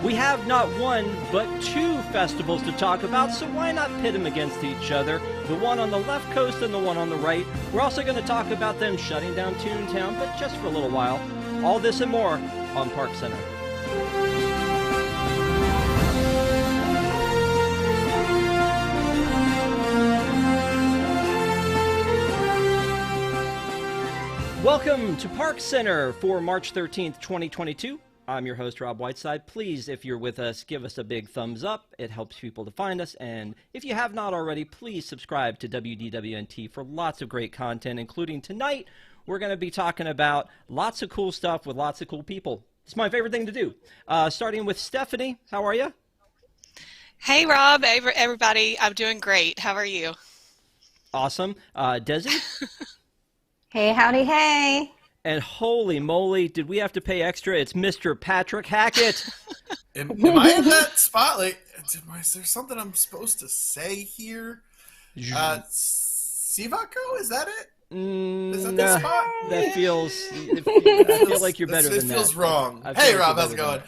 We have not one, but two festivals to talk about, so why not pit them against each other? The one on the left coast and the one on the right. We're also going to talk about them shutting down Toontown, but just for a little while. All this and more on ParksCenter. Welcome to ParksCenter for March 13th, 2022. I'm your host, Rob Whiteside. Please, if you're with us, give us a big thumbs up. It helps people to find us. And if you have not already, please subscribe to WDWNT for lots of great content, including tonight. We're going to be talking about lots of cool stuff with lots of cool people. It's my favorite thing to do. Starting with Stephanie. How are you? Hey, Rob. Everybody. I'm doing great. How are you? Awesome. Desi? Hey, howdy, hey. And holy moly, did we have to pay extra? It's Mr. Patrick Hackett. Am I in that spotlight? Is there something I'm supposed to say here? Sivako, is that it? Is that the spot? That feels, I feel like you're better than that. It feels wrong. Hey, hey, like Rob, how's it going?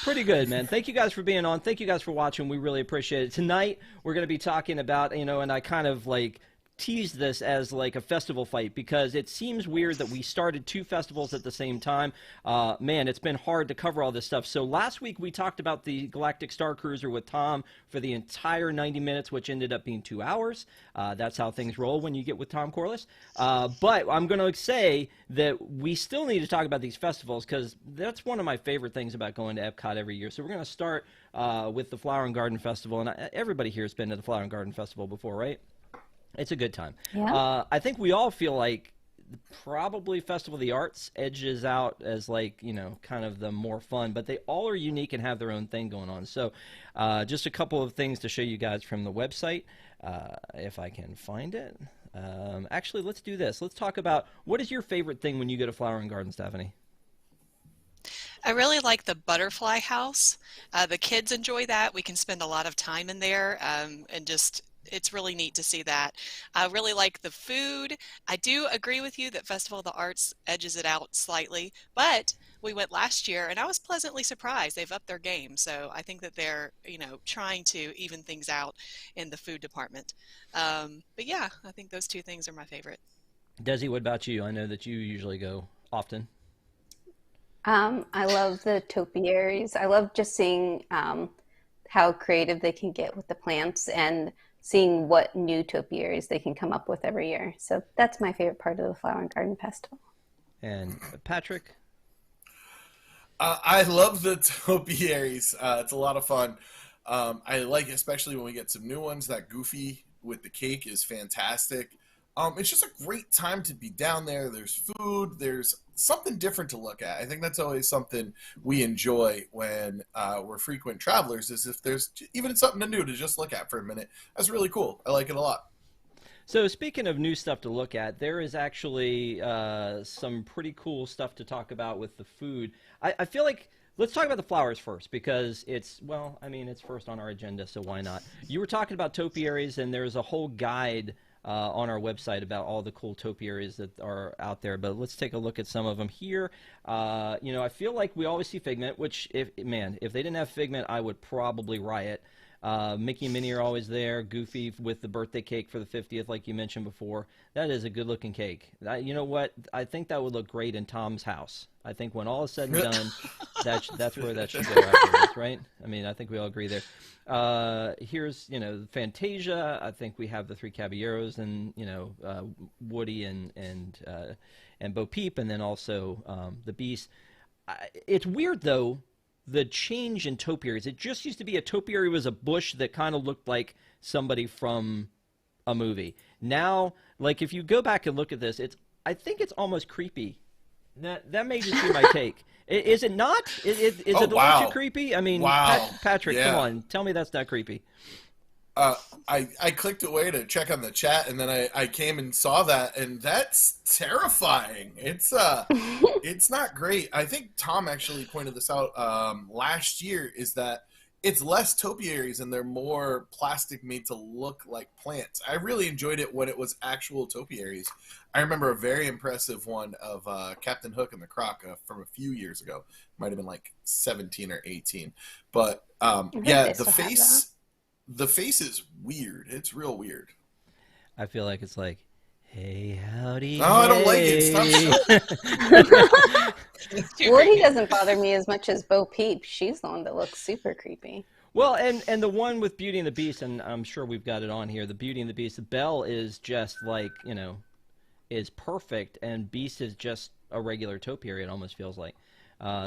Pretty good, man. Thank you guys for being on. Thank you guys for watching. We really appreciate it. Tonight, we're going to be talking about, and I kind of teased this as like a festival fight because it seems weird that we started two festivals at the same time. Man, it's been hard to cover all this stuff. So last week we talked about the Galactic Star Cruiser with Tom for the entire 90 minutes, which ended up being 2 hours. That's how things roll when you get with Tom Corliss. But I'm going to say that we still need to talk about these festivals because that's one of my favorite things about going to Epcot every year. So we're going to start with the Flower and Garden Festival. And everybody here has been to the Flower and Garden Festival before, right? It's a good time. Yeah. I think we all feel like probably Festival of the Arts edges out as kind of the more fun, but they all are unique and have their own thing going on. So just a couple of things to show you guys from the website, if I can find it. Actually, let's do this. Let's talk about what is your favorite thing when you go to Flower and Garden, Stephanie? I really like the butterfly house. The kids enjoy that. We can spend a lot of time in there and just... It's really neat to see that. I really like the food. I do agree with you that Festival of the Arts edges it out slightly, but we went last year and I was pleasantly surprised. They've upped their game. So I think that they're, trying to even things out in the food department. But yeah, I think those two things are my favorite. Desi, what about you? I know that you usually go often. I love the topiaries. I love just seeing how creative they can get with the plants and seeing what new topiaries they can come up with every year. So that's my favorite part of the Flower and Garden Festival. And Patrick? I love the topiaries. It's a lot of fun. I like, especially when we get some new ones, that Goofy with the cake is fantastic. It's just a great time to be down there. There's food. There's something different to look at. I think that's always something we enjoy when we're frequent travelers, is if there's even something new to just look at for a minute. That's really cool. I like it a lot. So speaking of new stuff to look at, there is actually some pretty cool stuff to talk about with the food. I feel like let's talk about the flowers first because it's first on our agenda, so why not? You were talking about topiaries, and there's a whole guide on our website about all the cool topiaries that are out there, but let's take a look at some of them here. I feel like we always see Figment, which if they didn't have Figment, I would probably riot. Mickey and Minnie are always there. Goofy with the birthday cake for the 50th, like you mentioned before. That is a good-looking cake. You know what? I think that would look great in Tom's house. I think when all is said and done, that's where that should go afterwards, right? I think we all agree there. Here's, Fantasia. I think we have the Three Caballeros and, Woody and Bo Peep, and then also the Beast. It's weird, though, the change in topiaries. It just used to be a topiary was a bush that kind of looked like somebody from a movie. Now, if you go back and look at this, I think it's almost creepy. That may just be my take. Is it not? Is it a little too creepy? Wow. Patrick, Yeah. come on. Tell me that's not creepy. I clicked away to check on the chat, and then I came and saw that, and that's terrifying. It's not great. I think Tom actually pointed this out last year, is that it's less topiaries and they're more plastic made to look like plants. I really enjoyed it when it was actual topiaries. I remember a very impressive one of Captain Hook and the Croc from a few years ago. Might have been like 17 or 18. But I heard yeah, they the still have that. the face is weird. It's real weird. I feel like it's like, hey, howdy, No, I don't like it. Stop It's too Woody creepy. doesn't bother me as much as Bo Peep. She's the one that looks super creepy. Well, and the one with Beauty and the Beast, and I'm sure we've got it on here. The Beauty and the Beast. Belle is just like, is perfect, and Beast is just a regular topiary. It almost feels like.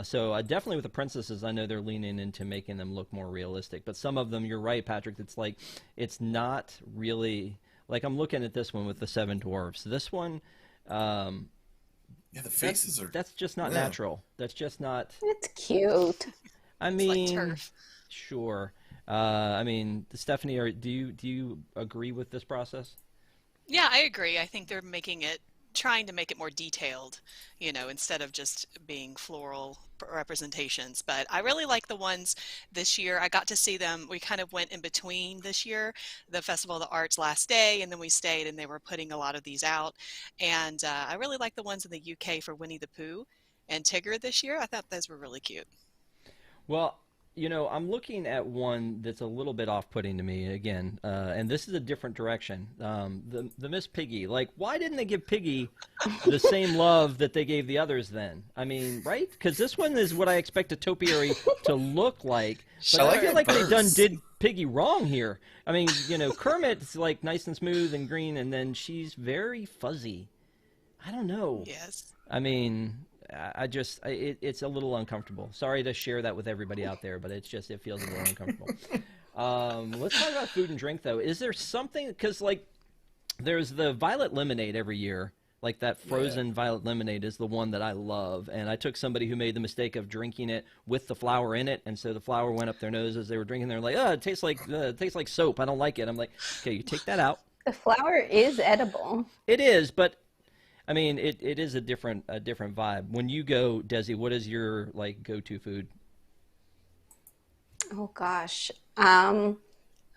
So definitely with the princesses, I know they're leaning into making them look more realistic. But some of them, you're right, Patrick. It's like it's not really like I'm looking at this one with the seven dwarfs. This one, Yeah, the faces are. that's just not Yeah. natural. That's just not. It's cute. I It's like mean, turf. sure. I mean, Stephanie, do you agree with this process? Yeah, I agree. I think they're trying to make it more detailed, instead of just being floral representations. But I really like the ones this year. I got to see them. We kind of went in between this year, the Festival of the Arts last day, and then we stayed and they were putting a lot of these out. And I really like the ones in the UK for Winnie the Pooh and Tigger this year. I thought those were really cute. Well, I'm looking at one that's a little bit off-putting to me again, and this is a different direction. The Miss Piggy, like, why didn't they give Piggy the same love that they gave the others then? I mean, right? Because this one is what I expect a topiary to look like, but I I like feel her like they purse. did Piggy wrong here. I mean, Kermit's like nice and smooth and green, and then she's very fuzzy. I don't know. Yes. I mean, it's a little uncomfortable. Sorry to share that with everybody out there, but it feels a little uncomfortable. Let's talk about food and drink, though. Is there something, because, like, there's the violet lemonade every year. Like, that frozen violet lemonade is the one that I love. And I took somebody who made the mistake of drinking it with the flour in it, and so the flour went up their nose as they were drinking. They're like, oh, it tastes like soap. I don't like it. I'm like, okay, you take that out. The flour is edible. It is, but I mean, it is a different vibe. When you go, Desi, what is your like go-to food? Oh gosh.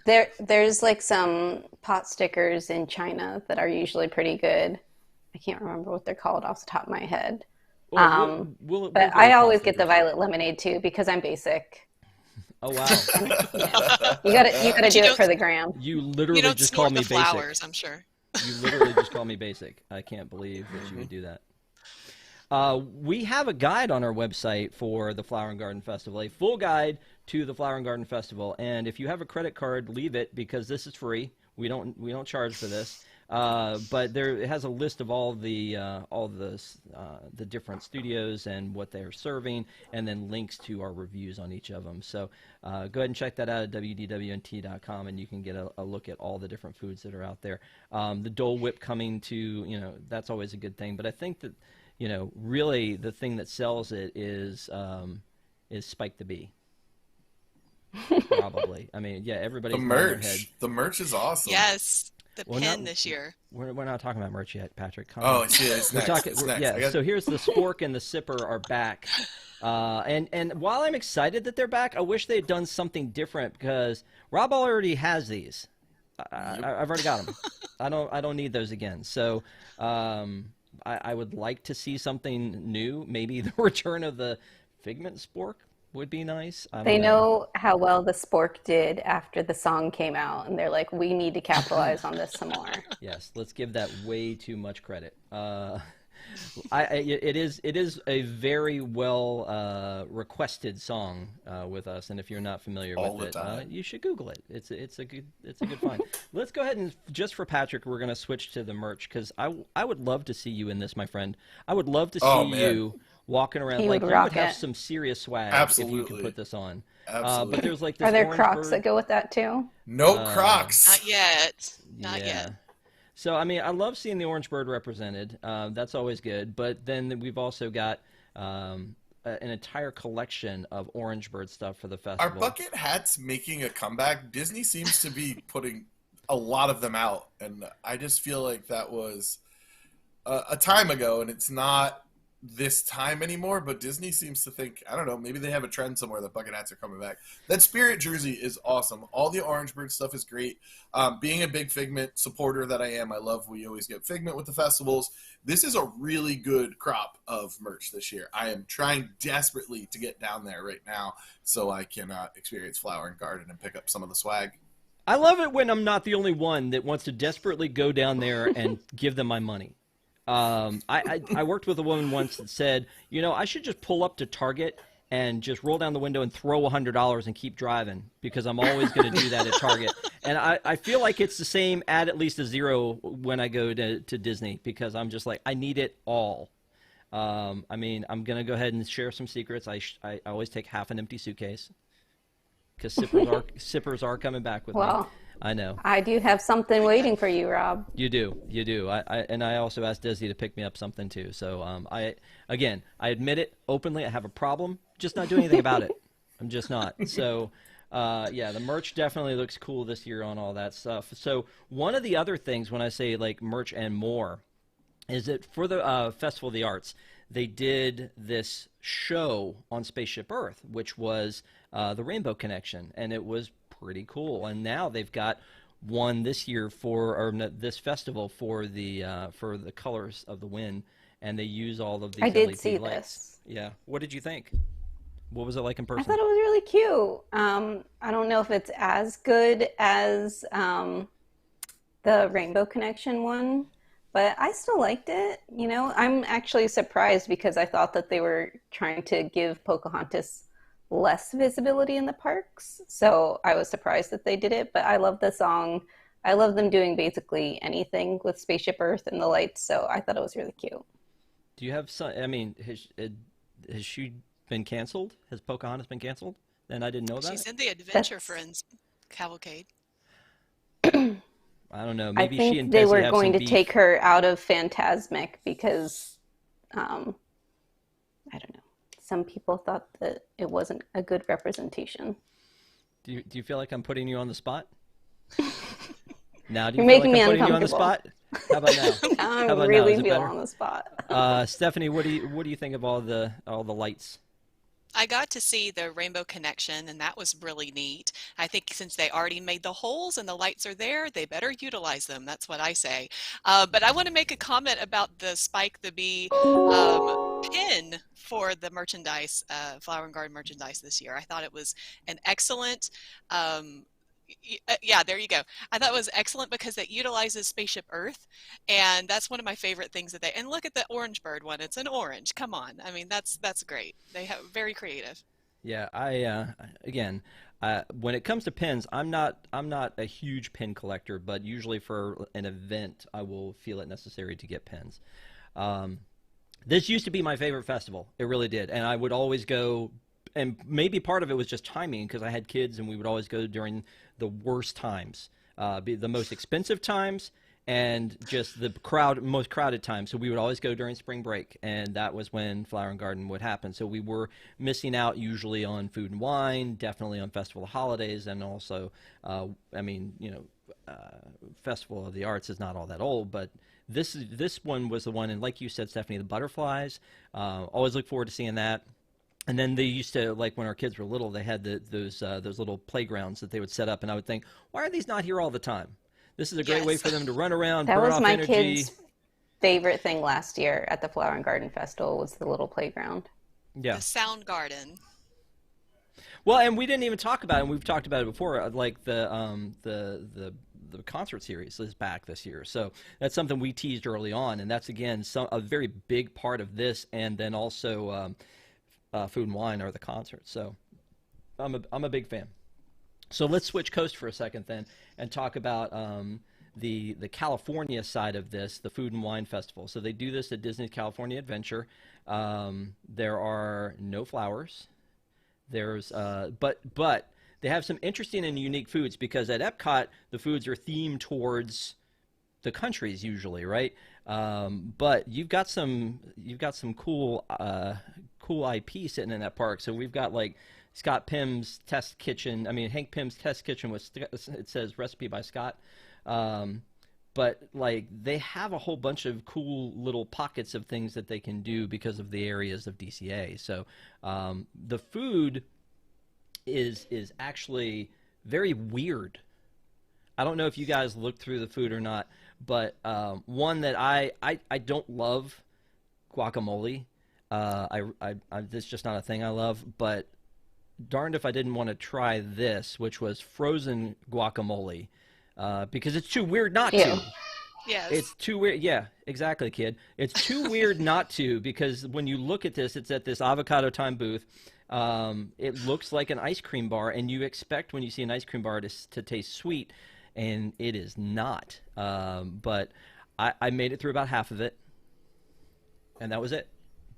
There's like some pot stickers in China that are usually pretty good. I can't remember what they're called off the top of my head. Well, we'll But go I with always pot get the stickers. violet lemonade too because I'm basic. Oh wow, Yeah. You gotta But do you it for don't the gram. you you literally don't just snort called me the basic. flowers, I'm sure. You literally just called me basic. I can't believe that you would do that. We have a guide on our website for the Flower and Garden Festival, a full guide to the Flower and Garden Festival. And if you have a credit card, leave it because this is free. We don't charge for this. But it has a list of all the different studios and what they're serving, and then links to our reviews on each of them. So go ahead and check that out at wdwnt.com, and you can get a look at all the different foods that are out there. The Dole Whip coming to, that's always a good thing. But I think that, really the thing that sells it is Spike the Bee. Probably. I mean, yeah, everybody's The nodding their head. merch. The merch is awesome. Yes, the Well, pin not- this year. We're not talking about merch yet, Patrick. Calm Oh, down. it's We're next. talking, It's we're- next. yeah. So here's the spork and the sipper are back, and while I'm excited that they're back, I wish they had done something different because Rob already has these. I've already got them. I don't need those again. So I would like to see something new. Maybe the return of the Figment spork would be nice. I don't They know how well the spork did after the song came out, and they're like, we need to capitalize on this some more. Yes, let's give that way too much credit. It is a very well requested song with us, and if you're not familiar All with the it, time. you should Google it. It's a good find. Let's go ahead and just for Patrick, we're gonna switch to the merch because I would love to see you in this, my friend. I would love to see Oh, man. you walking around He like would you rock would have it. some serious swag if you Absolutely. could put this on. Absolutely. But there's like this Are there orange Crocs bird. that go with that too? No Crocs. Not yet. Not Yeah. yet. So, I mean, I love seeing the orange bird represented. That's always good. But then we've also got an entire collection of orange bird stuff for the Are festival. bucket hats making a comeback? Disney seems to be putting a lot of them out, and I just feel like that was a time ago, and it's not this time anymore, but Disney seems to think, I don't know, maybe they have a trend somewhere that bucket hats are coming back. That Spirit jersey is awesome. All the Orange Bird stuff is great. Being a big Figment supporter that I am, I love we always get Figment with the festivals. This is a really good crop of merch this year. I am trying desperately to get down there right now so I can experience Flower and Garden and pick up some of the swag. I love it when I'm not the only one that wants to desperately go down there and give them my money. I worked with a woman once that said, I should just pull up to Target and just roll down the window and throw $100 and keep driving because I'm always going to do that at Target. And I feel like it's the same at least a zero when I go to Disney because I'm just like, I need it all. I'm going to go ahead and share some secrets. I always take half an empty suitcase because sippers are coming back with me. I know. I do have something waiting for you, Rob. You do. I also asked Desi to pick me up something too. So I admit it openly. I have a problem, just not doing anything about it. I'm just not. So the merch definitely looks cool this year on all that stuff. So one of the other things when I say like merch and more is that for the Festival of the Arts, they did this show on Spaceship Earth, which was the Rainbow Connection, and it was pretty cool. And now they've got one this year this festival for the colors of the wind, and they use all of these I did LED see lights. this. Yeah. What did you think? What was it like in person? I thought it was really cute. I don't know if it's as good as the Rainbow Connection one, but I still liked it. I'm actually surprised because I thought that they were trying to give Pocahontas less visibility in the parks. So I was surprised that they did it, but I love the song. I love them doing basically anything with Spaceship Earth and the lights, so I thought it was really cute. Do you have some, has she been canceled? Has Pocahontas been canceled? And I didn't know that. She's in the Adventure Friends cavalcade. I don't know. Maybe I think she and they Desi were have going some to beef. take her out of Fantasmic because, I don't know. Some people thought that it wasn't a good representation. Do you feel like I'm putting you on the spot? Now, do You're you feel making like me I'm putting you on the uncomfortable. spot? How about now? Now How I'm about really now? Is it feeling better? on the spot. Stephanie, what do you think of all the lights? I got to see the Rainbow Connection, and that was really neat. I think since they already made the holes and the lights are there, they better utilize them. That's what I say. But I want to make a comment about the Spike the Bee pin for the merchandise, Flower and Garden merchandise this year. I thought it was an excellent yeah, there you go. I thought it was excellent because it utilizes Spaceship Earth, and that's one of my favorite things that and look at the Orange Bird one. It's an orange. Come on. I mean, that's great. They have very creative. Yeah, when it comes to pins, I'm not a huge pin collector, but usually for an event, I will feel it necessary to get pins. This used to be my favorite festival. It really did, and I would always go. And maybe part of it was just timing because I had kids and we would always go during the worst times, the most expensive times and just the most crowded times. So we would always go during spring break, and that was when Flower and Garden would happen. So we were missing out usually on food and wine, definitely on Festival of Holidays, and also, Festival of the Arts is not all that old, but this one was the one, and like you said, Stephanie, the butterflies, always look forward to seeing that. And then they used to, like when our kids were little, they had those little playgrounds that they would set up, and I would think, why are these not here all the time? This is a great way for them to run around, That burn was off my energy. kids' favorite thing last year at the Flower and Garden Festival was the little playground. Yeah. The Sound Garden. Well, and we didn't even talk about it, and we've talked about it before, like the concert series is back this year. So that's something we teased early on, and that's, again, a very big part of this, and then also food and wine are the concerts. So I'm a big fan. So let's switch coast for a second then and talk about the California side of this, the Food and Wine Festival. So they do this at Disney's California Adventure. There are no flowers. There's but they have some interesting and unique foods because at Epcot the foods are themed towards the countries usually, right? But you've got some cool IP sitting in that park. So we've got like Hank Pym's Test Kitchen with it says recipe by Scott. but like they have a whole bunch of cool little pockets of things that they can do because of the areas of DCA. So the food is actually very weird. I don't know if you guys looked through the food or not, but one that I don't love guacamole. This is just not a thing I love, but darned if I didn't want to try this, which was frozen guacamole, because it's too weird not Ew. to. Yes. It's too weird. Yeah, exactly, kid. It's too weird not to, because when you look at this, it's at this Avocado Time booth. It looks like an ice cream bar, and you expect when you see an ice cream bar to taste sweet, and it is not. But I made it through about half of it, and that was it.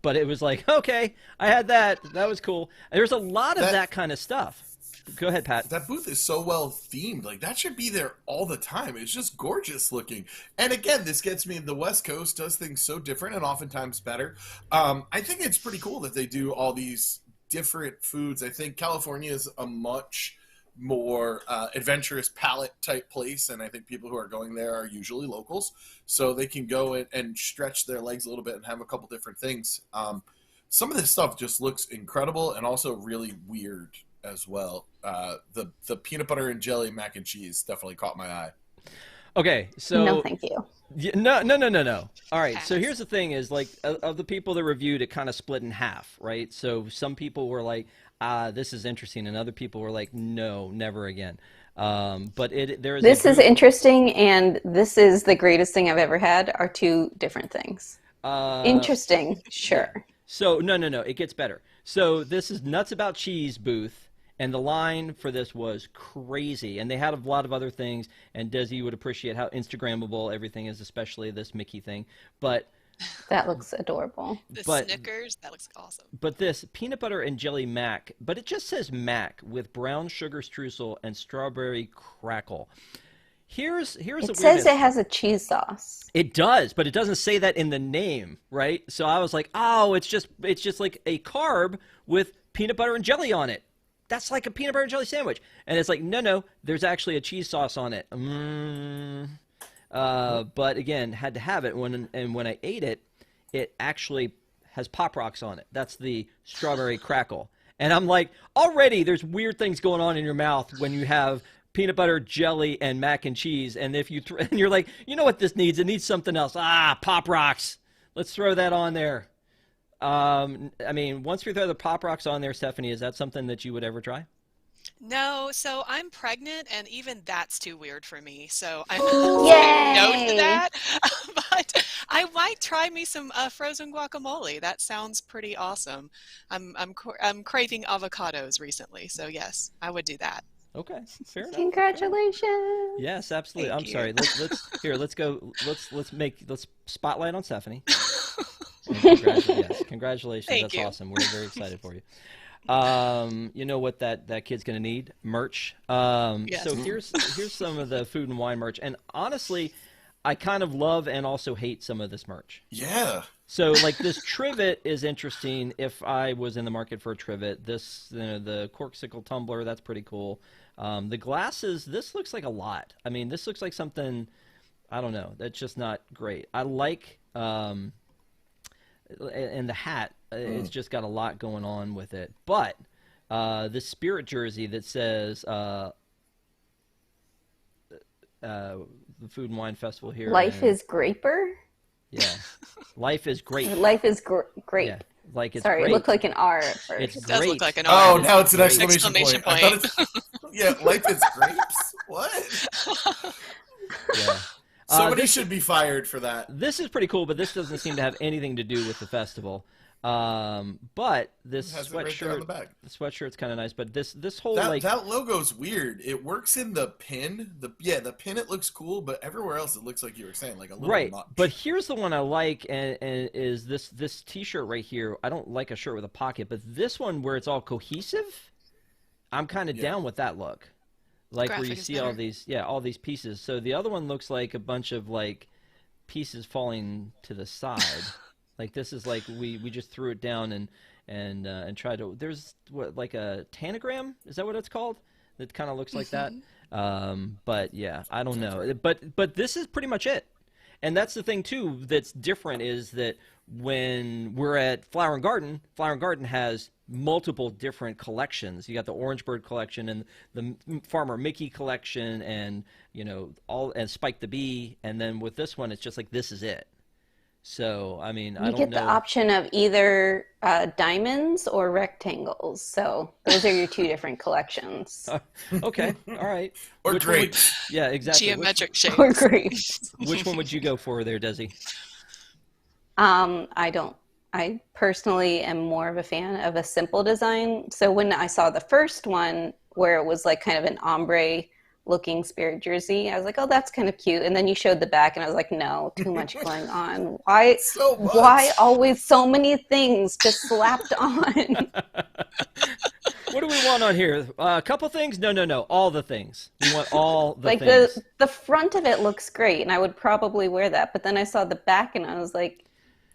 But it was like, okay, I had that. That was cool. There's a lot of that kind of stuff. Go ahead, Pat. That booth is so well themed. Like, that should be there all the time. It's just gorgeous looking. And again, this gets me, the West Coast does things so different and oftentimes better. I think it's pretty cool that they do all these different foods. I think California is a much more adventurous palate type place, and I think people who are going there are usually locals, so they can go and stretch their legs a little bit and have a couple different things. Some of this stuff just looks incredible and also really weird as well. The peanut butter and jelly mac and cheese definitely caught my eye. Okay, so No, thank you. No. All right, so here's the thing: is like of the people that reviewed, it kind of split in half, right? So some people were like, this is interesting, and other people were like, no, never again. But there is This is interesting, and this is the greatest thing I've ever had are two different things. Interesting, sure. Yeah. So no, it gets better. So this is Nuts About Cheese booth, and the line for this was crazy. And they had a lot of other things, and Desi would appreciate how Instagrammable everything is, especially this Mickey thing. But that looks adorable. The but, Snickers, that looks awesome. But this peanut butter and jelly mac, but it just says mac with brown sugar streusel and strawberry crackle. Here's It says it has a cheese sauce. It does, but it doesn't say that in the name, right? So I was like, oh, it's just like a carb with peanut butter and jelly on it. That's like a peanut butter and jelly sandwich. And it's like, no, there's actually a cheese sauce on it. But again, had to have it. When I ate it, it actually has Pop Rocks on it. That's the strawberry crackle. And I'm like, already there's weird things going on in your mouth when you have peanut butter, jelly, and mac and cheese. And if you and you're like, you know what this needs? It needs something else. Pop Rocks. Let's throw that on there. I mean, once we throw the Pop Rocks on there, Stephanie, is that something that you would ever try? No, so I'm pregnant, and even that's too weird for me. So I'm Yay! saying no to that. But I might try me some frozen guacamole. That sounds pretty awesome. I'm craving avocados recently, so yes, I would do that. Okay, fair enough. Congratulations. Yes, absolutely. Thank I'm you. sorry. Let's go. Let's spotlight on Stephanie. Congratulations. Thank That's you. awesome. We're very excited for you. You know what that kid's gonna need? Merch. Yes. So here's some of the food and wine merch, and honestly, I kind of love and also hate some of this merch. Yeah. So like this trivet is interesting. If I was in the market for a trivet, the corksicle tumbler, that's pretty cool. The glasses, this looks like a lot. I mean, this looks like something, I don't know, that's just not great. I like, and the hat, it's just got a lot going on with it. But the spirit jersey that says the Food and Wine Festival here. Life is graper? Yeah. Life is great. Life is grape. Yeah. Like it's Sorry, great. it looked like an R at first. It's It does great. look like an Oh, R. now it's an Great. exclamation point. I thought yeah, life is grapes? What? Yeah. Somebody should be fired for that. This is pretty cool, but this doesn't seem to have anything to do with the festival. But this It has it right there on the back. the sweatshirt's kind of nice. But this whole That logo's weird. It works in the pin. The pin, it looks cool, but everywhere else it looks like you were saying, like a little right. much. But here's the one I like, and is this T-shirt right here. I don't like a shirt with a pocket, but this one where it's all cohesive, I'm kind of down with that look. Like where you Graphic is see better. all these pieces. So the other one looks like a bunch of like pieces falling to the side. Like this is like we just threw it down and tried to. There's what, like a tanagram? Is that what it's called? that kind of looks like that. But yeah, I don't know. But this is pretty much it. And that's the thing too that's different is that when we're at Flower and Garden has multiple different collections. You got the Orange Bird collection and the Farmer Mickey collection, and and Spike the Bee. And then with this one, it's just like this is it. So I mean, I don't know. You get the option of either diamonds or rectangles. So those are your two different collections. Okay, all right. Or grapes. Yeah, exactly. Geometric shapes. Or grapes. Which one would you go for there, Desi? I personally am more of a fan of a simple design. So when I saw the first one where it was like kind of an ombre looking spirit jersey, I was like, oh, that's kind of cute. And then you showed the back and I was like, no, too much going on. Why always so many things just slapped on? What do we want on here? A couple things? No. All the things. We want all the like things. The front of it looks great and I would probably wear that. But then I saw the back and I was like,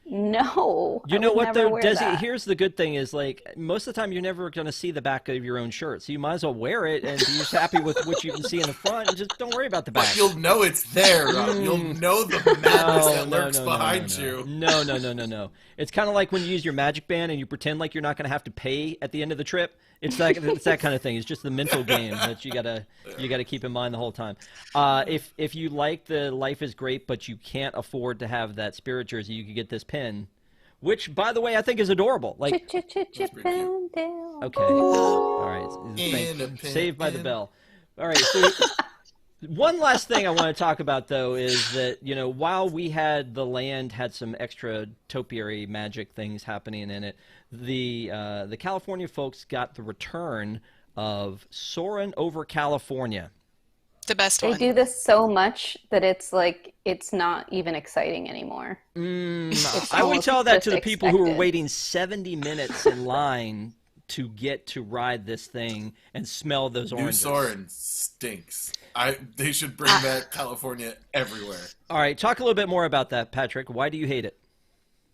no. You know what though, Desi? Here's the good thing is like most of the time you're never going to see the back of your own shirt, so you might as well wear it and be just happy with what you can see in the front, and just don't worry about the back. But you'll know it's there, Rob. You'll know the madness that lurks behind you. No. It's kind of like when you use your Magic Band and you pretend like you're not going to have to pay at the end of the trip. It's that kind of thing. It's just the mental game that you gotta keep in mind the whole time. If you like the Life is Great, but you can't afford to have that spirit jersey, you could get this pin, which, by the way, I think is adorable. Like, okay, all right, Saved by the Bell. All right, so one last thing I want to talk about though is that while we had the land had some extra topiary magic things happening in it. The California folks got the return of Soarin' over California. The best one. They do this so much that it's like it's not even exciting anymore. I would tell that to the people who were waiting 70 minutes in line to get to ride this thing and smell those oranges. New Soarin' stinks. They should bring that California everywhere. All right, talk a little bit more about that, Patrick. Why do you hate it?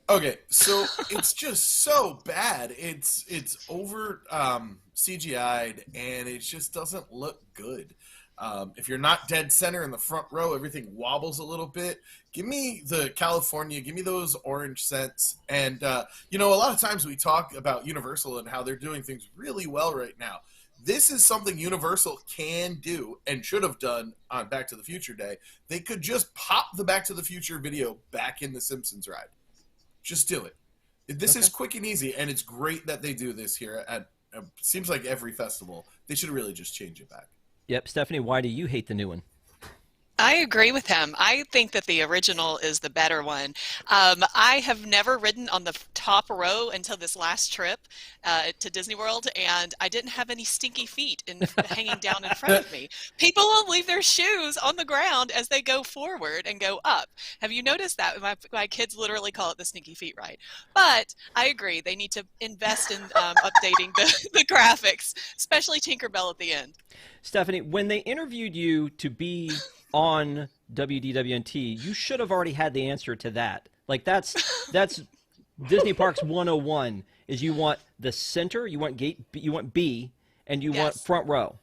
Okay, so it's just so bad. It's over CGI'd, and it just doesn't look good. If you're not dead center in the front row, everything wobbles a little bit. Give me the California, give me those orange scents. And, a lot of times we talk about Universal and how they're doing things really well right now. This is something Universal can do and should have done on Back to the Future Day. They could just pop the Back to the Future video back in the Simpsons ride. Just do it. This is quick and easy, and it's great that they do this here at seems like every festival. They should really just change it back. Yep. Stephanie, why do you hate the new one? I agree with him. I think that the original is the better one. I have never ridden on the top row until this last trip to Disney World, and I didn't have any stinky feet hanging down in front of me. People will leave their shoes on the ground as they go forward and go up. Have you noticed that? My kids literally call it the sneaky feet ride. But I agree. They need to invest in updating the graphics, especially Tinkerbell at the end. Stephanie, when they interviewed you to be on WDWNT, you should have already had the answer to that. Like that's Disney Parks 101 is you want the center, you want B, and you want front row.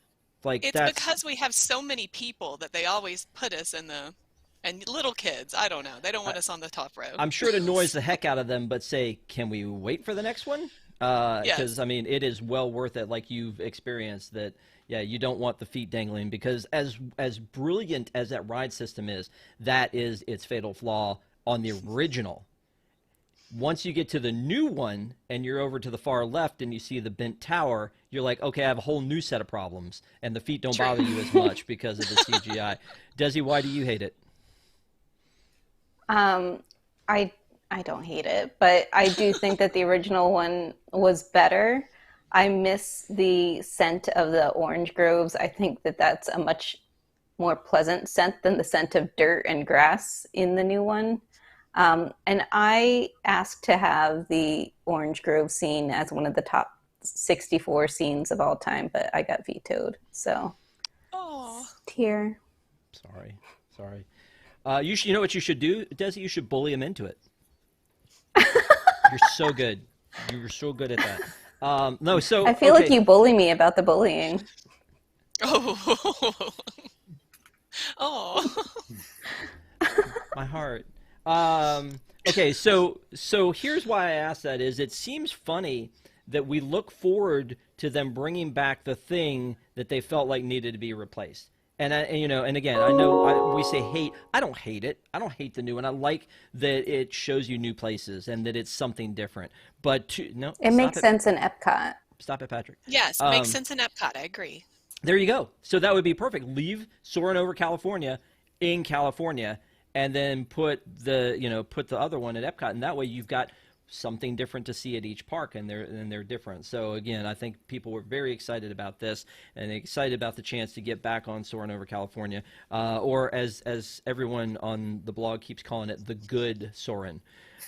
Like it's because we have so many people that they always put us in and little kids, I don't know. They don't want us on the top row. I'm sure it annoys the heck out of them, but say, can we wait for the next one? Because I mean, it is well worth it. Like you've experienced that. Yeah, you don't want the feet dangling because as brilliant as that ride system is, that is its fatal flaw on the original. Once you get to the new one and you're over to the far left and you see the bent tower, you're like, okay, I have a whole new set of problems, and the feet don't bother you as much because of the CGI. Desi, why do you hate it? I don't hate it, but I do think that the original one was better. I miss the scent of the orange groves. I think that that's a much more pleasant scent than the scent of dirt and grass in the new one. And I asked to have the orange grove scene as one of the top 64 scenes of all time, but I got vetoed. So, tear. Sorry. You know what you should do, Desi? You should bully him into it. You're so good. You're so good at that. I feel like you bully me about the bullying. Oh. Oh. My heart. Okay, so here's why I asked that is it seems funny that we look forward to them bringing back the thing that they felt like needed to be replaced. And again, I know we say hate. I don't hate it. I don't hate the new one. I like that it shows you new places and that it's something different. But no, It makes sense in Epcot. Stop it, Patrick. Yes, makes sense in Epcot. I agree. There you go. So that would be perfect. Leave Soarin' over California in California, and then put the other one at Epcot, and that way you've got something different to see at each park, and they're different. So again, I think people were very excited about this, and excited about the chance to get back on Soarin' over California, or as everyone on the blog keeps calling it, the good Soarin'.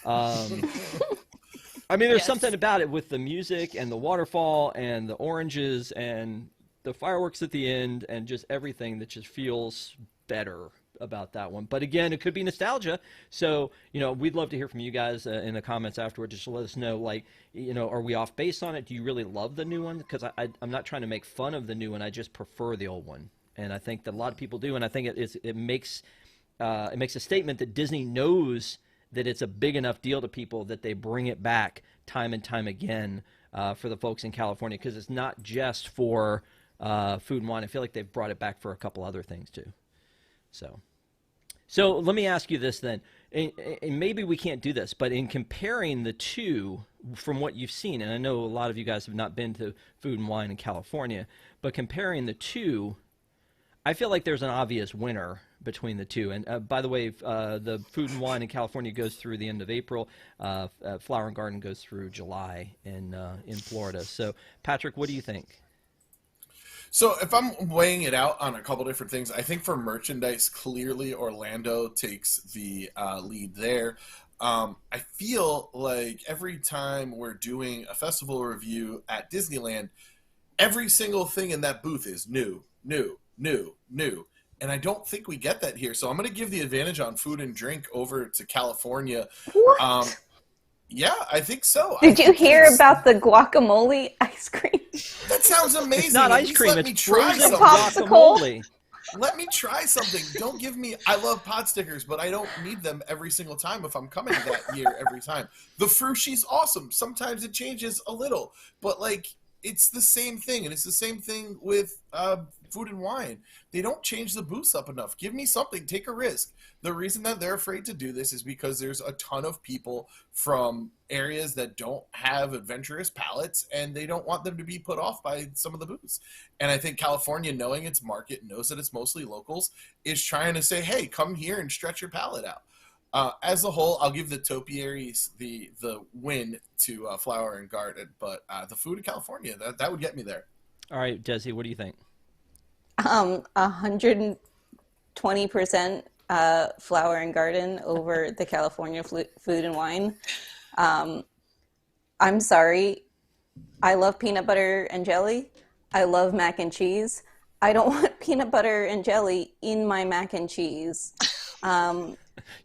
I mean, there's something about it with the music and the waterfall and the oranges and the fireworks at the end and just everything that just feels better about that one. But again, it could be nostalgia. So, we'd love to hear from you guys in the comments afterward. Just to let us know, are we off base on it? Do you really love the new one? Because I'm not trying to make fun of the new one. I just prefer the old one. And I think that a lot of people do. And I think it makes a statement that Disney knows that it's a big enough deal to people that they bring it back time and time again for the folks in California, because it's not just for food and wine. I feel like they've brought it back for a couple other things too. So let me ask you this then, and maybe we can't do this, but in comparing the two from what you've seen, and I know a lot of you guys have not been to food and wine in California, but comparing the two, I feel like there's an obvious winner between the two. And by the way, the food and wine in California goes through the end of April. Flower and Garden goes through July in Florida. So, Patrick, what do you think? So if I'm weighing it out on a couple different things, I think for merchandise, clearly Orlando takes the lead there. I feel like every time we're doing a festival review at Disneyland, every single thing in that booth is new. And I don't think we get that here. So I'm going to give the advantage on food and drink over to California. What? Yeah, I think so. Did you hear about the guacamole ice cream? That sounds amazing. It's not ice cream, Let me it's try frozen something. guacamole. Let me try something. Don't give me... I love pot stickers, but I don't need them every single time if I'm coming that year every time. The Frusci's awesome. Sometimes it changes a little, but it's the same thing, and it's the same thing with food and wine. They don't change the booths up enough. Give me something. Take a risk. The reason that they're afraid to do this is because there's a ton of people from areas that don't have adventurous palates, and they don't want them to be put off by some of the booths. And I think California, knowing its market, knows that it's mostly locals, is trying to say, hey, come here and stretch your palate out. As a whole, I'll give the topiaries the win to Flower and Garden, but the food in California, that would get me there. All right, Desi, what do you think? 120% Flower and Garden over the California food and wine. I'm sorry. I love peanut butter and jelly. I love mac and cheese. I don't want peanut butter and jelly in my mac and cheese. You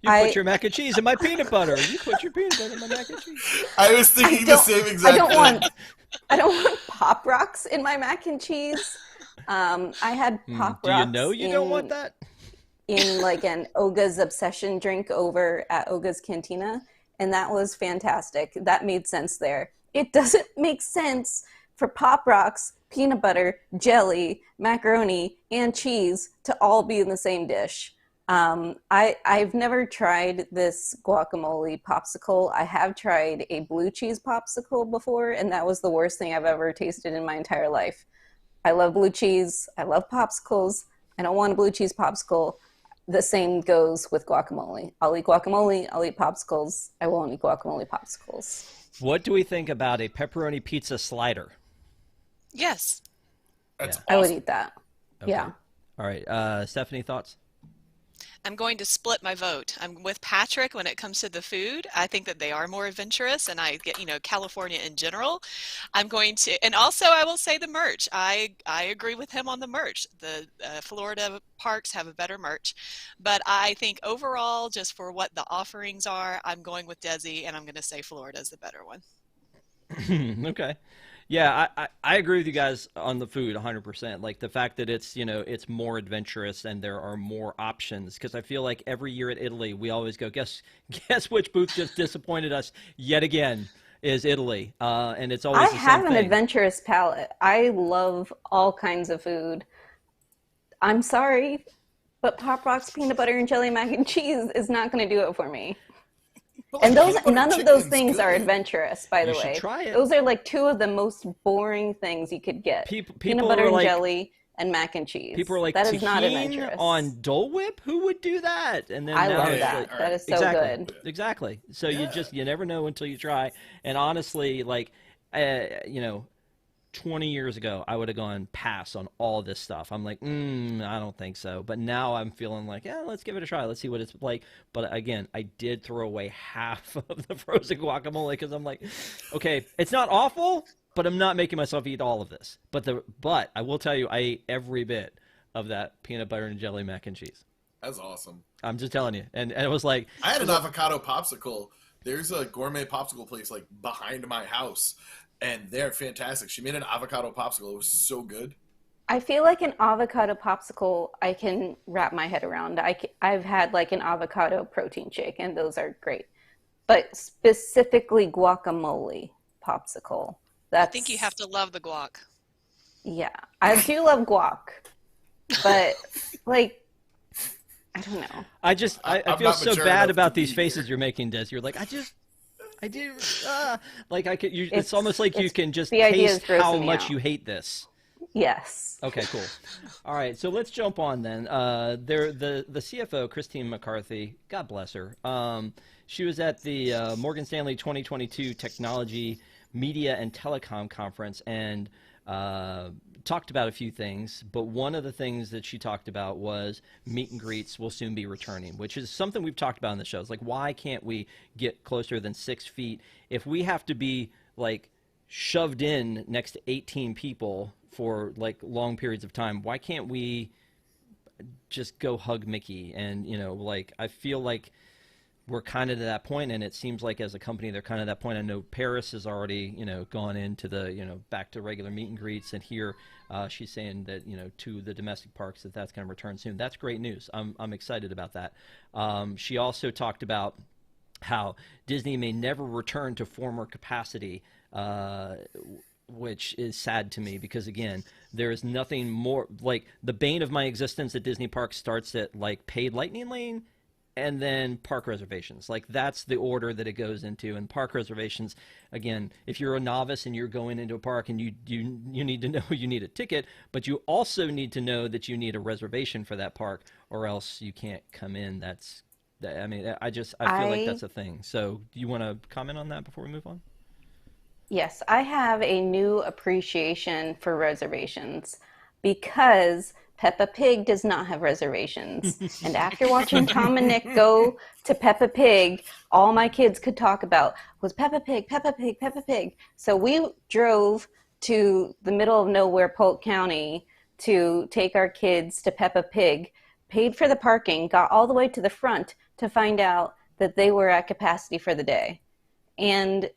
put your mac and cheese in my peanut butter. You put your peanut butter in my mac and cheese. I was thinking the same exact thing. I don't want Pop Rocks in my mac and cheese. I had Pop Rocks. Do you know you don't want that? In an Oga's Obsession drink over at Oga's Cantina, and that was fantastic. That made sense there. It doesn't make sense for Pop Rocks, peanut butter, jelly, macaroni, and cheese to all be in the same dish. I've never tried this guacamole popsicle. I have tried a blue cheese popsicle before, and that was the worst thing I've ever tasted in my entire life. I love blue cheese. I love popsicles. I don't want a blue cheese popsicle. The same goes with guacamole. I'll eat guacamole. I'll eat popsicles. I won't eat guacamole popsicles. What do we think about a pepperoni pizza slider? Yes. That's awesome. I would eat that. Okay. Yeah. All right. Stephanie, thoughts? I'm going to split my vote. I'm with Patrick when it comes to the food. I think that they are more adventurous, and I get, California in general. I'm going to, and also I will say the merch. I agree with him on the merch. The Florida parks have a better merch, but I think overall, just for what the offerings are, I'm going with Desi, and I'm going to say Florida is the better one. Okay. Yeah, I agree with you guys on the food 100%. Like the fact that it's, it's more adventurous and there are more options. Because I feel like every year at Italy, we always go, guess which booth just disappointed us yet again is Italy. And it's I always the same have an thing. adventurous palate. I love all kinds of food. I'm sorry, but Pop Rocks peanut butter and jelly mac and cheese is not going to do it for me. But And like those peanut butter none and of those chicken's things are good. adventurous, by the You should way. try it. Those are like two of the most boring things you could get. People Peanut butter are and like, jelly and mac and cheese. people are like, That is not tahini adventurous. on Dole Whip? Who would do that? And then I now love it's that. like, That is so exactly, good. exactly. So Yeah. you never know until you try. And honestly, like, 20 years ago, I would have gone pass on all this stuff. I'm like, I don't think so. But now I'm feeling like, yeah, let's give it a try. Let's see what it's like. But again, I did throw away half of the frozen guacamole because I'm like, okay, it's not awful, but I'm not making myself eat all of this. But I will tell you, I ate every bit of that peanut butter and jelly mac and cheese. That's awesome. I'm just telling you. And it was like, I had an avocado popsicle. There's a gourmet popsicle place like behind my house, and they're fantastic. She made an avocado popsicle. It was so good. I feel like an avocado popsicle I can wrap my head around. I've had like an avocado protein shake, and those are great. But specifically guacamole popsicle. I think you have to love the guac. Yeah, I do love guac, but like, I don't know. I I'm feel not so mature bad enough about to these be faces here. you're making, Des. You're like, I do, like I could. It's almost like you it's- can just the idea is taste how grossing me much out. you hate this. Yes. Okay, cool. All right, so let's jump on then. The CFO, Christine McCarthy, God bless her. She was at the Morgan Stanley 2022 Technology, Media, and Telecom Conference and talked about a few things. But one of the things that she talked about was meet and greets will soon be returning, which is something we've talked about in the show. It's like, why can't we get closer than 6 feet? If we have to be like shoved in next to 18 people for like long periods of time, why can't we just go hug Mickey? And like I feel like we're kind of to that point, and it seems like as a company they're kind of at that point. I know Paris has already gone into the back to regular meet and greets, and here she's saying that to the domestic parks that's going to return soon. That's great news. I'm excited about that. She also talked about how Disney may never return to former capacity, which is sad to me because, again, there is nothing more like the bane of my existence at Disney Parks starts at like paid Lightning Lane and then park reservations. Like that's the order that it goes into. And park reservations, again, if you're a novice and you're going into a park and you need to know you need a ticket, but you also need to know that you need a reservation for that park or else you can't come in. I feel like that's a thing. So do you want to comment on that before we move on? Yes, I have a new appreciation for reservations because Peppa Pig does not have reservations. And after watching Tom and Nick go to Peppa Pig, all my kids could talk about was Peppa Pig, Peppa Pig, Peppa Pig. So we drove to the middle of nowhere, Polk County, to take our kids to Peppa Pig, paid for the parking, got all the way to the front to find out that they were at capacity for the day. And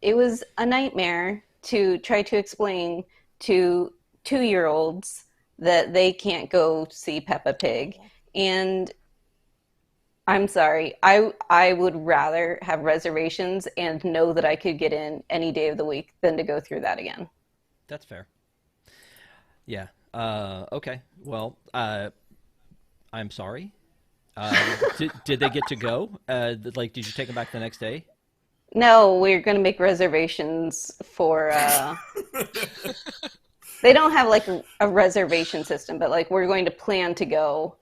it was a nightmare to try to explain to 2-year-olds that they can't go see Peppa Pig. And I'm sorry, I would rather have reservations and know that I could get in any day of the week than to go through that again. That's fair. Yeah. Okay. Well, I'm sorry. Did they get to go? Like, did you take them back the next day? No, we're going to make reservations for they don't have like a reservation system, but like we're going to plan to go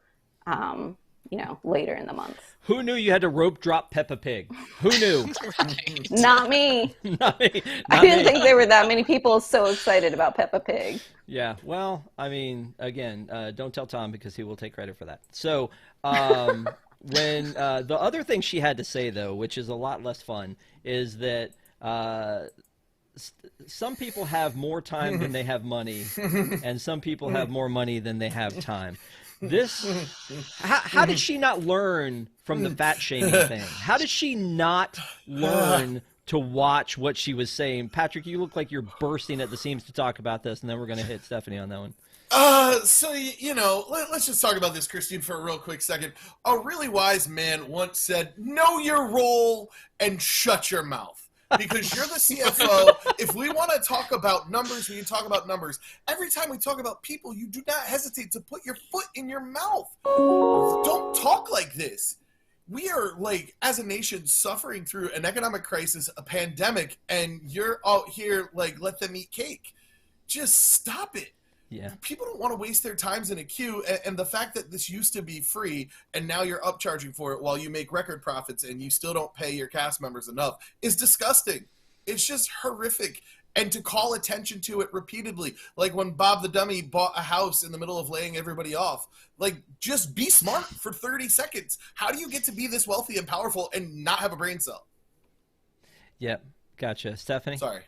later in the month. Who knew you had to rope drop Peppa Pig? Who knew? Right. Not me. Not me. I Not didn't me. think there were that many people so excited about Peppa Pig. Yeah, well, I mean, again, don't tell Tom because he will take credit for that. So, when the other thing she had to say, though, which is a lot less fun, is that some people have more time than they have money, and some people have more money than they have time. How did she not learn from the fat shaming thing? How did she not learn to watch what she was saying. Patrick, you look like you're bursting at the seams to talk about this, and then we're going to hit Stephanie on that one. So, let's just talk about this, Christine, for a real quick second. A really wise man once said, know your role and shut your mouth. Because you're the CFO. If we want to talk about numbers, we can talk about numbers. Every time we talk about people, you do not hesitate to put your foot in your mouth. Don't talk like this. We are, like, as a nation, suffering through an economic crisis, a pandemic, and you're out here, like, let them eat cake. Just stop it. Yeah. People don't want to waste their times in a queue, and the fact that this used to be free and now you're upcharging for it while you make record profits and you still don't pay your cast members enough is disgusting. It's just horrific. And to call attention to it repeatedly, like when Bob the Dummy bought a house in the middle of laying everybody off, like, just be smart for 30 seconds. How do you get to be this wealthy and powerful and not have a brain cell? Yep. Gotcha. Stephanie? Sorry.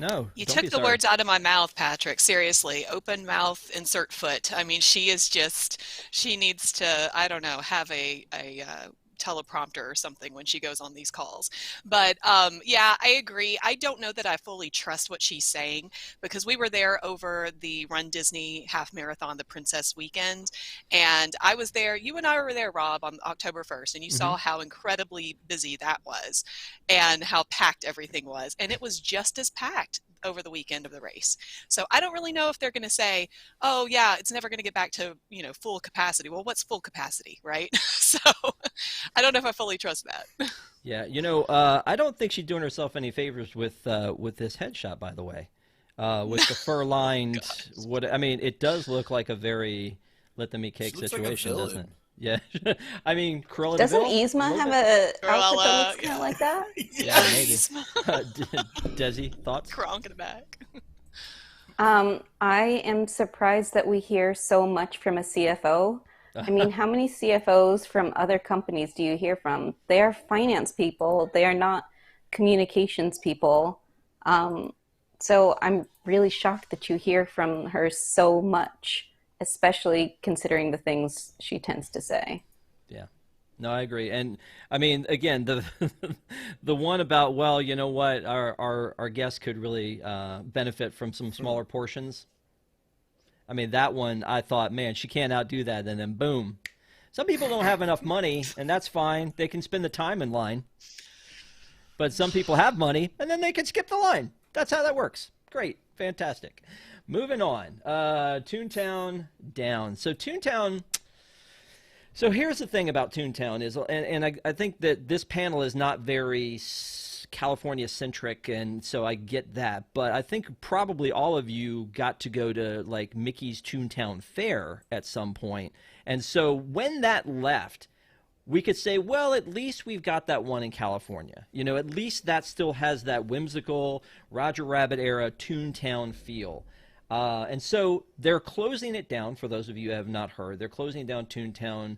No. You don't took be the sorry. words out of my mouth, Patrick. Seriously, open mouth, insert foot. I mean, she needs to, I don't know, have a teleprompter or something when she goes on these calls. But yeah, I agree. I don't know that I fully trust what she's saying, because we were there over the Run Disney half marathon, the Princess Weekend, and I was there. You and I were there, Rob, on October 1st, and you saw how incredibly busy that was and how packed everything was. And it was just as packed over the weekend of the race. So I don't really know if they're going to say, oh yeah, it's never going to get back to, full capacity. Well, what's full capacity, right? So I don't know if I fully trust that. Yeah, I don't think she's doing herself any favors with this headshot, by the way. With the fur-lined, it does look like a very let them eat cake situation, doesn't it? Yeah, I mean, Cruella de Doesn't Vil, Yzma have a outfit that Cruella, looks kind of like that? Yeah, maybe. Desi, thoughts? Kronk in the back. I am surprised that we hear so much from a CFO. I mean, how many CFOs from other companies do you hear from? They are finance people. They are not communications people. So I'm really shocked that you hear from her so much, especially considering the things she tends to say. Yeah. No, I agree. And I mean, again, the the one about, well, you know what, our guests could really benefit from some smaller portions. I mean, that one, I thought, man, she can't outdo that. And then boom. Some people don't have enough money, and that's fine. They can spend the time in line. But some people have money, and then they can skip the line. That's how that works. Great. Fantastic. Moving on. Toontown down. So Toontown... So here's the thing about Toontown is, and I think that this panel is not very California-centric, and so I get that. But I think probably all of you got to go to, like, Mickey's Toontown Fair at some point. And so when that left, we could say, well, at least we've got that one in California. At least that still has that whimsical Roger Rabbit era Toontown feel. And so they're closing it down, for those of you who have not heard. They're closing down Toontown.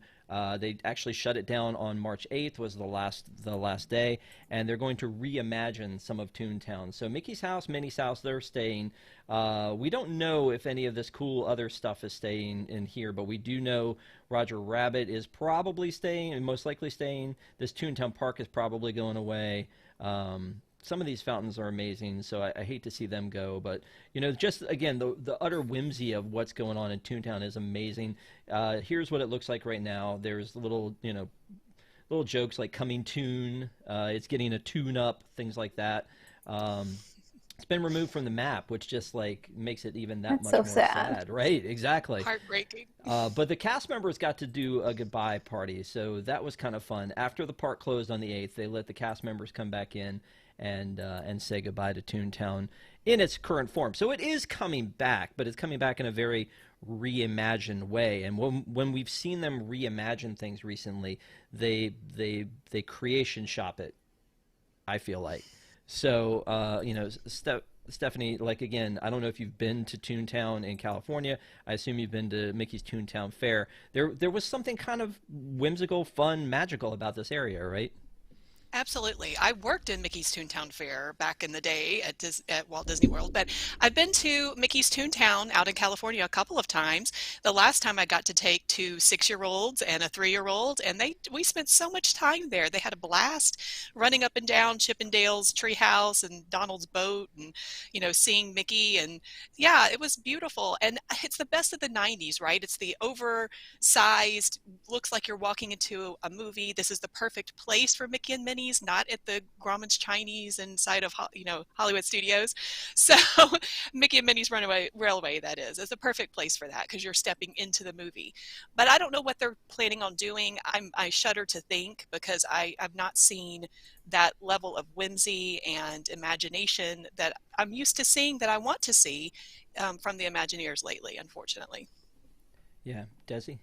They actually shut it down on March 8th was the last day, and they're going to reimagine some of Toontown. So Mickey's House, Minnie's House, they're staying. We don't know if any of this cool other stuff is staying in here, but we do know Roger Rabbit is probably staying, and most likely staying. This Toontown Park is probably going away. Some of these fountains are amazing, so I hate to see them go. But, just, again, the utter whimsy of what's going on in Toontown is amazing. Here's what it looks like right now. There's little jokes like coming toon. It's getting a tune-up, things like that. It's been removed from the map, which just, like, makes it even that much more sad. Right, exactly. Heartbreaking. But the cast members got to do a goodbye party, so that was kind of fun. After the park closed on the 8th, they let the cast members come back in and say goodbye to Toontown in its current form. So it is coming back, but it's coming back in a very reimagined way. And when we've seen them reimagine things recently, they creation shop it, I feel like. So, Stephanie, like, again, I don't know if you've been to Toontown in California. I assume you've been to Mickey's Toontown Fair. There was something kind of whimsical, fun, magical about this area, right? Absolutely. I worked in Mickey's Toontown Fair back in the day at Walt Disney World, but I've been to Mickey's Toontown out in California a couple of times. The last time I got to take two 6-year-olds and a 3-year-old, and we spent so much time there. They had a blast running up and down Chippendale's treehouse and Donald's boat, and seeing Mickey, and yeah, it was beautiful. And it's the best of the 90s, right? It's the oversized, looks like you're walking into a movie. This is the perfect place for Mickey and Minnie, not at the Grauman's Chinese inside of Hollywood Studios. So Mickey and Minnie's Runaway Railway, that is the perfect place for that, because you're stepping into the movie. But I don't know what they're planning on doing. I shudder to think, because I've not seen that level of whimsy and imagination that I'm used to seeing, that I want to see from the Imagineers lately, unfortunately. Yeah, Desi?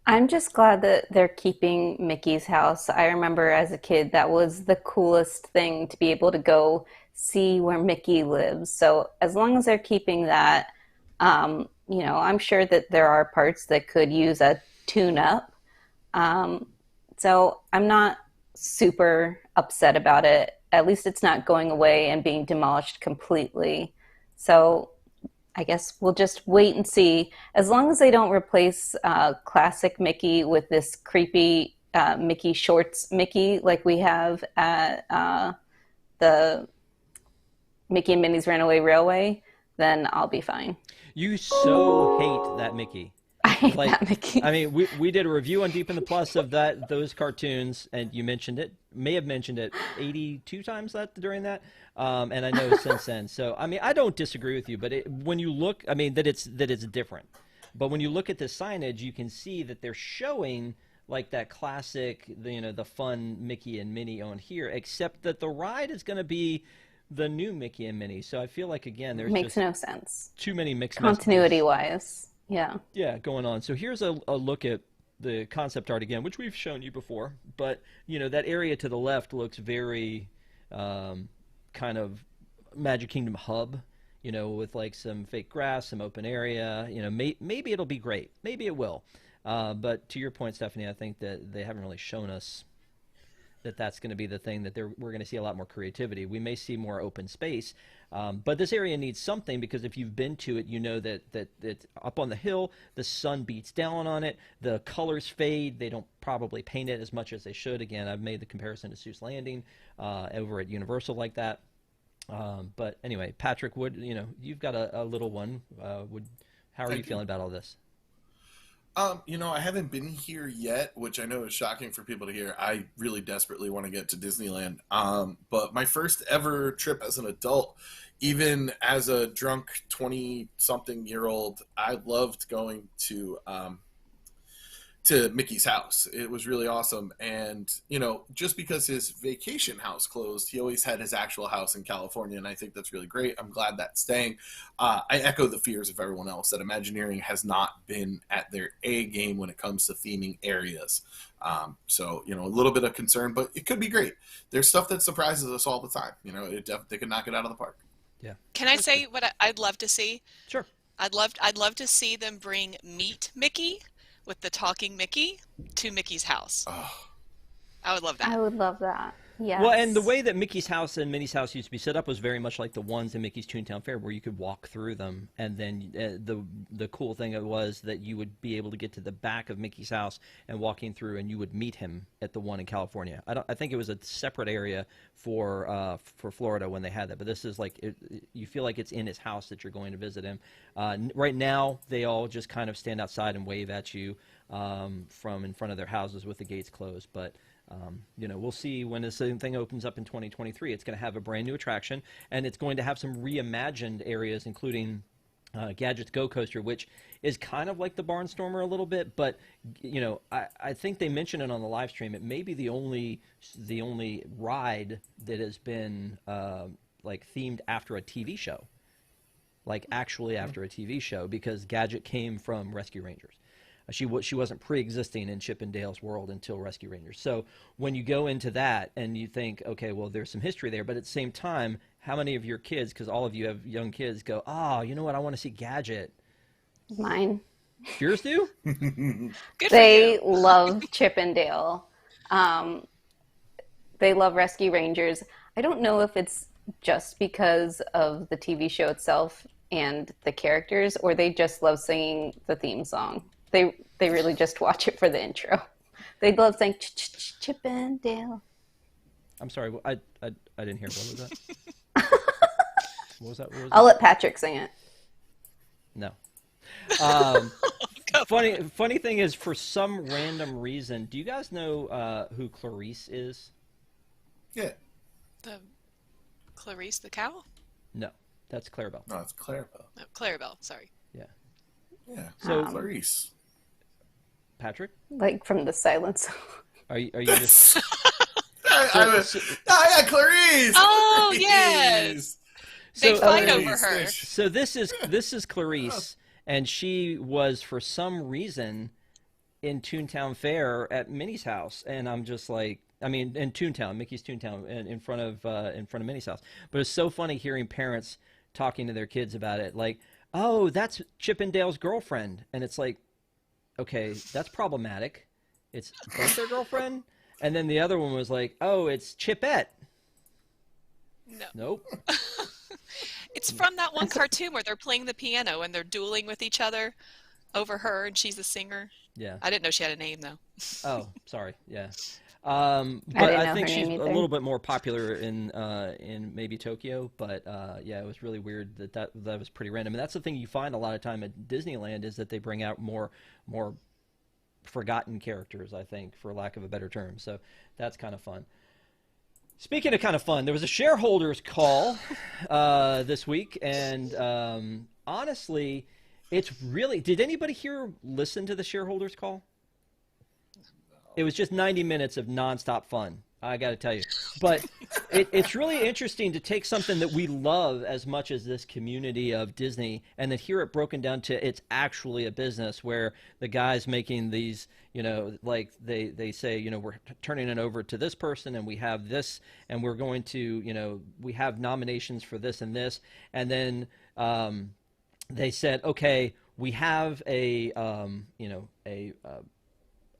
I'm just glad that they're keeping Mickey's house. I remember as a kid, that was the coolest thing, to be able to go see where Mickey lives. So as long as they're keeping that, I'm sure that there are parts that could use a tune-up. So I'm not super upset about it. At least it's not going away and being demolished completely. So I guess we'll just wait and see. As long as they don't replace classic Mickey with this creepy Mickey Shorts Mickey like we have at the Mickey and Minnie's Runaway Railway, then I'll be fine. You so hate that Mickey. I hate that Mickey. I mean, we did a review on Deep in the Plus of those cartoons, and you may have mentioned it 82 times during that, and I know since then. So I mean, I don't disagree with you, but when you look, I mean that it's different. But when you look at the signage, you can see that they're showing like that classic, the fun Mickey and Minnie on here, except that the ride is going to be the new Mickey and Minnie. So I feel like, again, there's makes no sense. Too many mixed continuity-wise. Yeah, going on. So here's a look at the concept art again, which we've shown you before. But that area to the left looks very kind of Magic Kingdom hub. With like some fake grass, some open area. Maybe it'll be great. Maybe it will. But to your point, Stephanie, I think that they haven't really shown us that that's going to be the thing, that we're going to see a lot more creativity. We may see more open space, but this area needs something, because if you've been to it, you know that it's up on the hill, the sun beats down on it, the colors fade, they don't probably paint it as much as they should. Again, I've made the comparison to Seuss Landing over at Universal like that. But anyway, Patrick, you've got a little one. How are you feeling about all this? I haven't been here yet, which I know is shocking for people to hear. I really desperately want to get to Disneyland. But my first ever trip as an adult, even as a drunk 20-something-year-old, I loved going to Mickey's house. It was really awesome. And, just because his vacation house closed, he always had his actual house in California, and I think that's really great. I'm glad that's staying. I echo the fears of everyone else that Imagineering has not been at their A game when it comes to theming areas. So, a little bit of concern, but it could be great. There's stuff that surprises us all the time. They could knock it out of the park. Yeah. Can I say what I'd love to see? Sure. I'd love to see them bring Meet Mickey with the talking Mickey to Mickey's house. Oh. I would love that. I would love that. Yes. Well, and the way that Mickey's house and Minnie's house used to be set up was very much like the ones in Mickey's Toontown Fair, where you could walk through them, and then the cool thing was that you would be able to get to the back of Mickey's house and walking through, and you would meet him at the one in California. I think it was a separate area for Florida when they had that, but this is like you feel like it's in his house that you're going to visit him. Right now, they all just kind of stand outside and wave at you from in front of their houses with the gates closed, but. We'll see when this thing opens up in 2023. It's going to have a brand new attraction, and it's going to have some reimagined areas, including Gadget's Go Coaster, which is kind of like the Barnstormer a little bit. But I think they mentioned it on the live stream. It may be the only ride that has been like themed after a TV show, like actually after a TV show, because Gadget came from Rescue Rangers. She wasn't pre-existing in Chip and Dale's world until Rescue Rangers. So when you go into that and you think, okay, well, there's some history there, but at the same time, how many of your kids, because all of you have young kids, go, oh, you know what, I want to see Gadget? Mine. Yours do? They love Chip and Dale. Um, they love Rescue Rangers. I don't know if it's just because of the TV show itself and the characters, or they just love singing the theme song. They really just watch it for the intro. They love saying Chip and Dale. I'm sorry, I didn't hear. What was that? What was that? I'll let Patrick sing it. No. Funny thing is, for some random reason, do you guys know who Clarice is? Yeah. The Clarice the cow? No, that's Clarabelle. No, it's Clarabelle. No, Clarabelle, sorry. Yeah. Yeah. So Clarice. Patrick, Like from the silence. are you just? Yeah, Clarice. Oh, Clarice. yes. So, They fight Clarice. over her. So this is Clarice, and she was for some reason in Toontown Fair at Minnie's house, and I'm just like, I mean, in Toontown, Mickey's Toontown, in front of Minnie's house. But it's so funny hearing parents talking to their kids about it, like, oh, that's Chip and Dale's girlfriend, and it's like, okay, that's problematic. It's both their girlfriend, and then the other one was like, oh, it's Chipette. No. Nope. It's from that one cartoon where they're playing the piano and they're dueling with each other over her, and she's the singer. Yeah. I didn't know she had a name, though. Oh, sorry. Yeah. didn't But I know think her she's name a either. little bit more popular in maybe Tokyo. But yeah, it was really weird that was pretty random. And that's the thing you find a lot of time at Disneyland is that they bring out more forgotten characters, I think, for lack of a better term. So that's kind of fun. Speaking of kind of fun, there was a shareholders call this week, and honestly, it's really. Did anybody here listen to the shareholders call? It was just 90 minutes of nonstop fun, I got to tell you. But it's really interesting to take something that we love as much as this community of Disney and then hear it broken down to it's actually a business where the guy's making these, you know, like they say, you know, we're turning it over to this person and we have this and we're going to, you know, we have nominations for this and this. And then they said, okay, we have a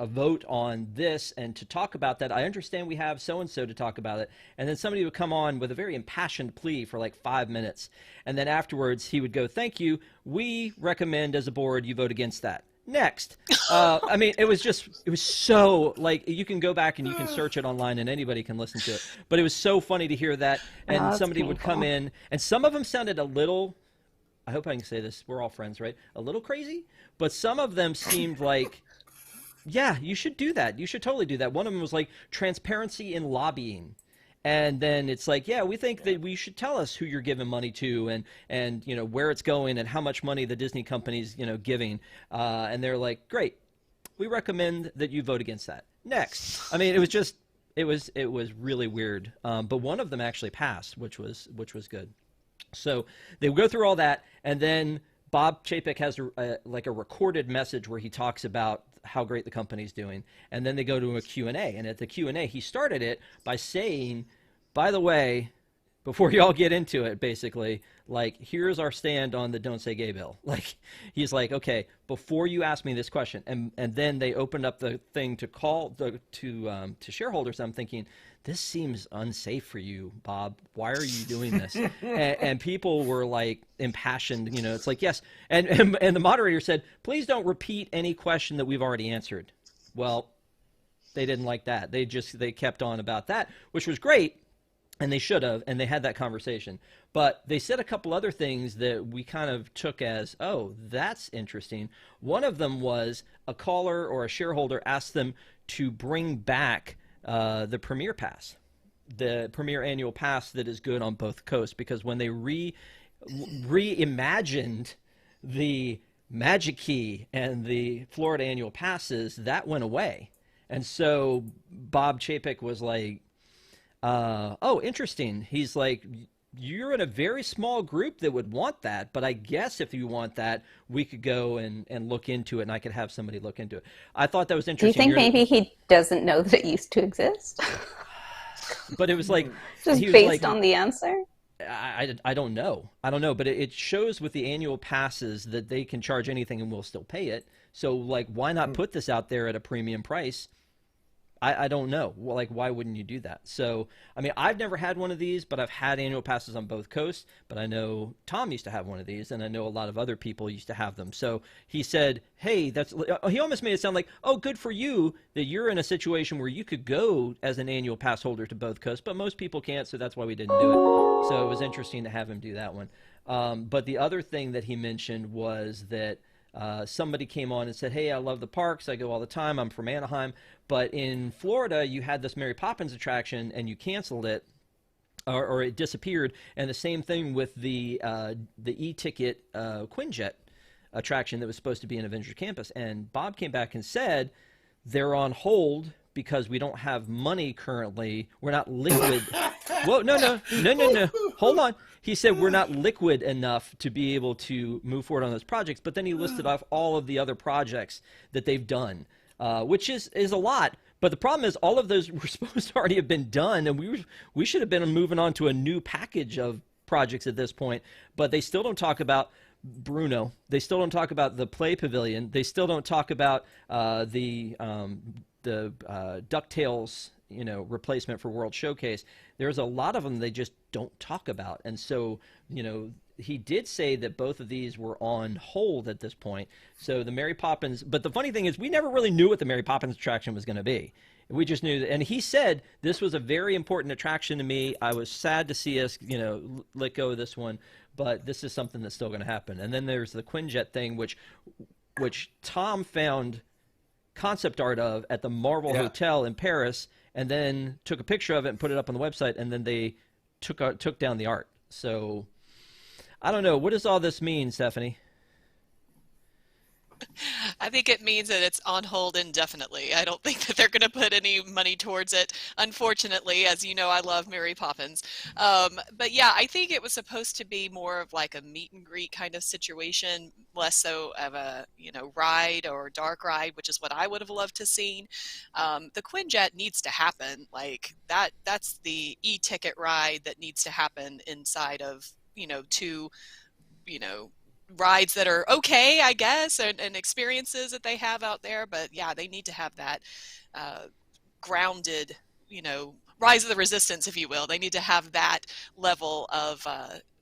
vote on this, and to talk about that, I understand we have so-and-so to talk about it. And then somebody would come on with a very impassioned plea for like 5 minutes. And then afterwards, he would go, thank you. We recommend as a board you vote against that. Next. I mean, it was so, like, you can go back and you can search it online and anybody can listen to it. But it was so funny to hear that. And that's somebody would come painful. in, and some of them sounded a little, I hope I can say this, we're all friends, right? A little crazy. But some of them seemed like, yeah, you should do that. You should totally do that. One of them was like transparency in lobbying. And then it's like, yeah, we think that we should tell us who you're giving money to and you know, where it's going and how much money the Disney company's, you know, giving. And they're like, great, we recommend that you vote against that. Next. I mean, it was really weird. But one of them actually passed, which was good. So they go through all that, and then Bob Chapek has like a recorded message where he talks about how great the company's doing, and then they go to a Q&A, and at the Q&A he started it by saying, by the way, before y'all get into it, basically, like, here's our stand on the Don't Say Gay bill. Like, he's like, okay, before you ask me this question, and then they opened up the thing to call to shareholders. I'm thinking, this seems unsafe for you, Bob. Why are you doing this? and people were like impassioned, you know, it's like, yes. And the moderator said, please don't repeat any question that we've already answered. Well, they didn't like that. They kept on about that, which was great. And they should have, and they had that conversation. But they said a couple other things that we kind of took as, oh, that's interesting. One of them was a caller or a shareholder asked them to bring back the Premier Pass, the Premier Annual Pass that is good on both coasts, because when they reimagined the Magic Key and the Florida Annual Passes, that went away. And so Bob Chapek was like, oh, interesting. He's like, you're in a very small group that would want that, but I guess if you want that, we could go and look into it, and I could have somebody look into it. I thought that was Do you interesting. think maybe he doesn't know that it used to exist? But it was like, Just he was based like, on the answer? I don't know. I don't know, but it shows with the annual passes that they can charge anything and we'll still pay it. So, like, why not put this out there at a premium price? I don't know. Well, like, why wouldn't you do that? So, I mean, I've never had one of these, but I've had annual passes on both coasts. But I know Tom used to have one of these, and I know a lot of other people used to have them. So he said, hey, he almost made it sound like, oh, good for you that you're in a situation where you could go as an annual pass holder to both coasts, but most people can't, so that's why we didn't do it. So it was interesting to have him do that one. But the other thing that he mentioned was that somebody came on and said, hey, I love the parks. I go all the time. I'm from Anaheim. But in Florida, you had this Mary Poppins attraction and you canceled it, or it disappeared. And the same thing with the e-ticket Quinjet attraction that was supposed to be in Avengers Campus. And Bob came back and said they're on hold because we don't have money currently. We're not liquid. Whoa, no. Hold on. He said we're not liquid enough to be able to move forward on those projects. But then he listed off all of the other projects that they've done, which is a lot. But the problem is all of those were supposed to already have been done, and we should have been moving on to a new package of projects at this point. But they still don't talk about Bruno. They still don't talk about the Play Pavilion. They still don't talk about the DuckTales, replacement for World Showcase. There's a lot of them they just don't talk about. And so, he did say that both of these were on hold at this point. So the Mary Poppins, but the funny thing is we never really knew what the Mary Poppins attraction was going to be. We just knew that, and he said this was a very important attraction to me. I was sad to see us, let go of this one, but this is something that's still going to happen. And then there's the Quinjet thing, which Tom found concept art of at the Marvel Hotel in Paris, and then took a picture of it and put it up on the website, and then they took down the art. So I don't know. What does all this mean, Stephanie? I think it means that it's on hold indefinitely. I don't think that they're going to put any money towards it, unfortunately. As you know, I love Mary Poppins. But yeah, I think it was supposed to be more of like a meet and greet kind of situation, less so of a, ride or dark ride, which is what I would have loved to seen. The Quinjet needs to happen. Like that's the e-ticket ride that needs to happen inside of, two, rides that are okay, I guess, and experiences that they have out there. But yeah, they need to have that grounded, rise of the resistance, if you will. They need to have that level of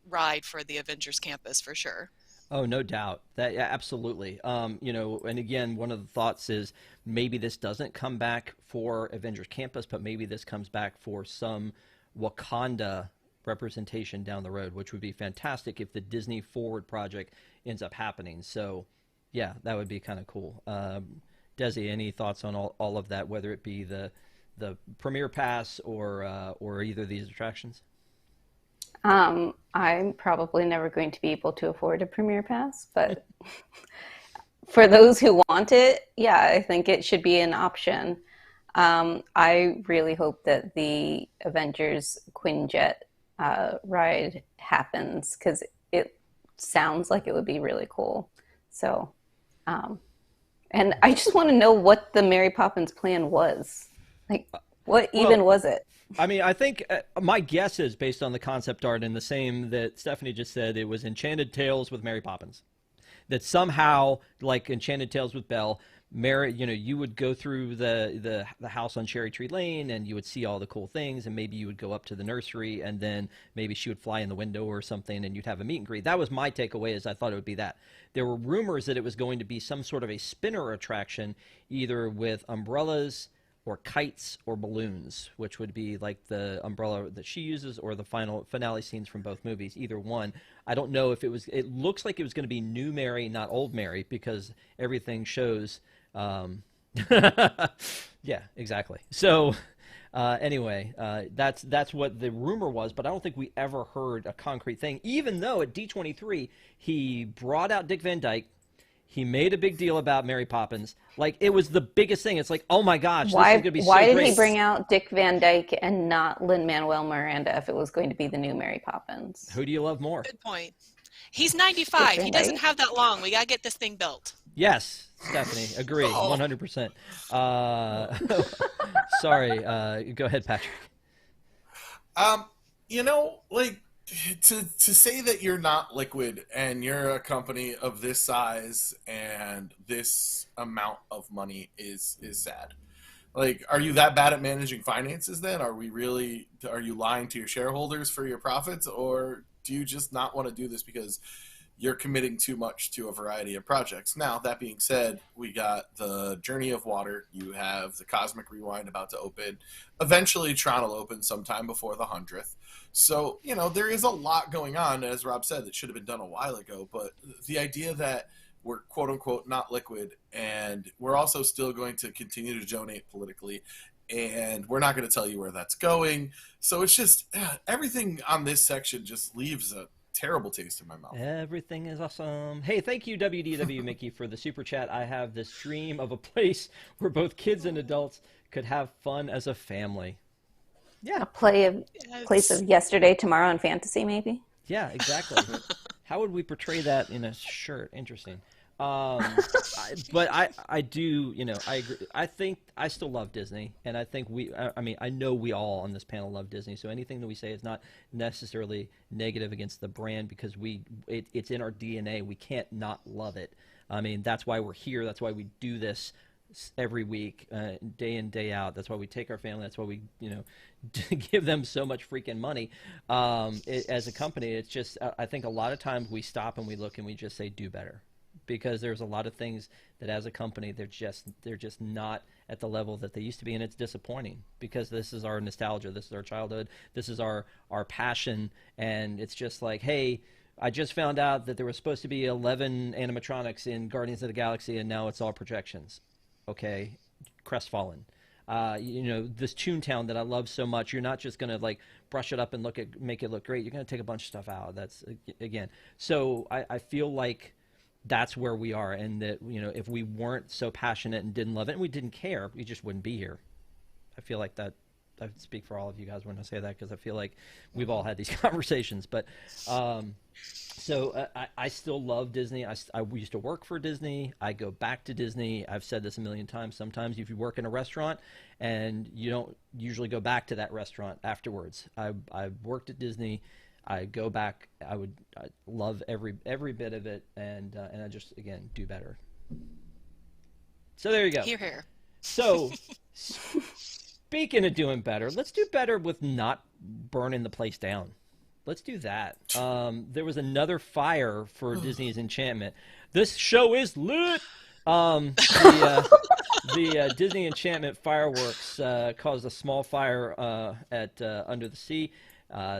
ride for the Avengers Campus for sure. Oh, no doubt. That, yeah, absolutely. And again, one of the thoughts is maybe this doesn't come back for Avengers Campus, but maybe this comes back for some Wakanda representation down the road, which would be fantastic if the Disney Forward project ends up happening. So yeah, that would be kind of cool. Desi, any thoughts on all of that, whether it be the Premier Pass or either of these attractions? I'm probably never going to be able to afford a Premier Pass, but for those who want it, yeah, I think it should be an option. I really hope that the Avengers Quinjet ride happens, because it sounds like it would be really cool. So, and I just want to know what the Mary Poppins plan was. Like, what even was it? I mean, I think my guess is based on the concept art and the same that Stephanie just said, it was Enchanted Tales with Mary Poppins. That somehow, like Enchanted Tales with Belle, Mary, you would go through the house on Cherry Tree Lane and you would see all the cool things, and maybe you would go up to the nursery and then maybe she would fly in the window or something and you'd have a meet and greet. That was my takeaway, is I thought it would be that. There were rumors that it was going to be some sort of a spinner attraction, either with umbrellas or kites or balloons, which would be like the umbrella that she uses or the finale scenes from both movies, either one. I don't know if it looks like it was going to be new Mary, not old Mary, because everything shows yeah, exactly. So anyway, that's what the rumor was, but I don't think we ever heard a concrete thing, even though at D23 he brought out Dick Van Dyke. He made a big deal about Mary Poppins. Like, it was the biggest thing. It's like, oh my gosh, this is going to be so great. Why did he bring out Dick Van Dyke and not Lin-Manuel Miranda if it was going to be the new Mary Poppins? Who do you love more? Good point. He's 95. He doesn't have that long. We got to get this thing built. Yes, Stephanie, agree, 100%. Sorry, go ahead, Patrick. To say that you're not liquid and you're a company of this size and this amount of money is sad. Like, are you that bad at managing finances then? Are you lying to your shareholders for your profits, or do you just not want to do this because you're committing too much to a variety of projects? Now, that being said, we got the Journey of Water. You have the Cosmic Rewind about to open. Eventually, Tron will open sometime before the 100th. So, there is a lot going on, as Rob said, that should have been done a while ago. But the idea that we're quote unquote not liquid, and we're also still going to continue to donate politically, and we're not going to tell you where that's going. So it's just everything on this section just leaves a terrible taste in my mouth. Everything is awesome. Hey, thank you, WDW Mickey, for the super chat. I have this dream of a place where both kids and adults could have fun as a family. Yeah. A place of yesterday, tomorrow, and fantasy, maybe? Yeah, exactly. How would we portray that in a shirt? Interesting. But I do, I agree. I think I still love Disney, and I think I know we all on this panel love Disney. So anything that we say is not necessarily negative against the brand, because it's in our DNA. We can't not love it. I mean, that's why we're here. That's why we do this every week, day in, day out. That's why we take our family. That's why we, give them so much freaking money. As a company, it's just, I think a lot of times we stop and we look and we just say, do better. Because there's a lot of things that as a company, they're just not at the level that they used to be. And it's disappointing, because this is our nostalgia. This is our childhood. This is our passion. And it's just like, hey, I just found out that there was supposed to be 11 animatronics in Guardians of the Galaxy, and now it's all projections. Okay, crestfallen. This Toontown that I love so much, you're not just going to brush it up and make it look great. You're going to take a bunch of stuff out. That's, again. So I feel like that's where we are, and that, if we weren't so passionate and didn't love it and we didn't care, we just wouldn't be here. I feel like that. I speak for all of you guys when I say that, because I feel like we've all had these conversations. But so I still love Disney. I used to work for Disney. I go back to Disney. I've said this a million times. Sometimes if you work in a restaurant and you don't usually go back to that restaurant afterwards. I worked at Disney. I go back. I love every bit of it, and I just, again, do better. So there you go. Hear, hear. So speaking of doing better, let's do better with not burning the place down. Let's do that. There was another fire for Disney's Enchantment. This show is lit. The Disney Enchantment fireworks caused a small fire at Under the Sea.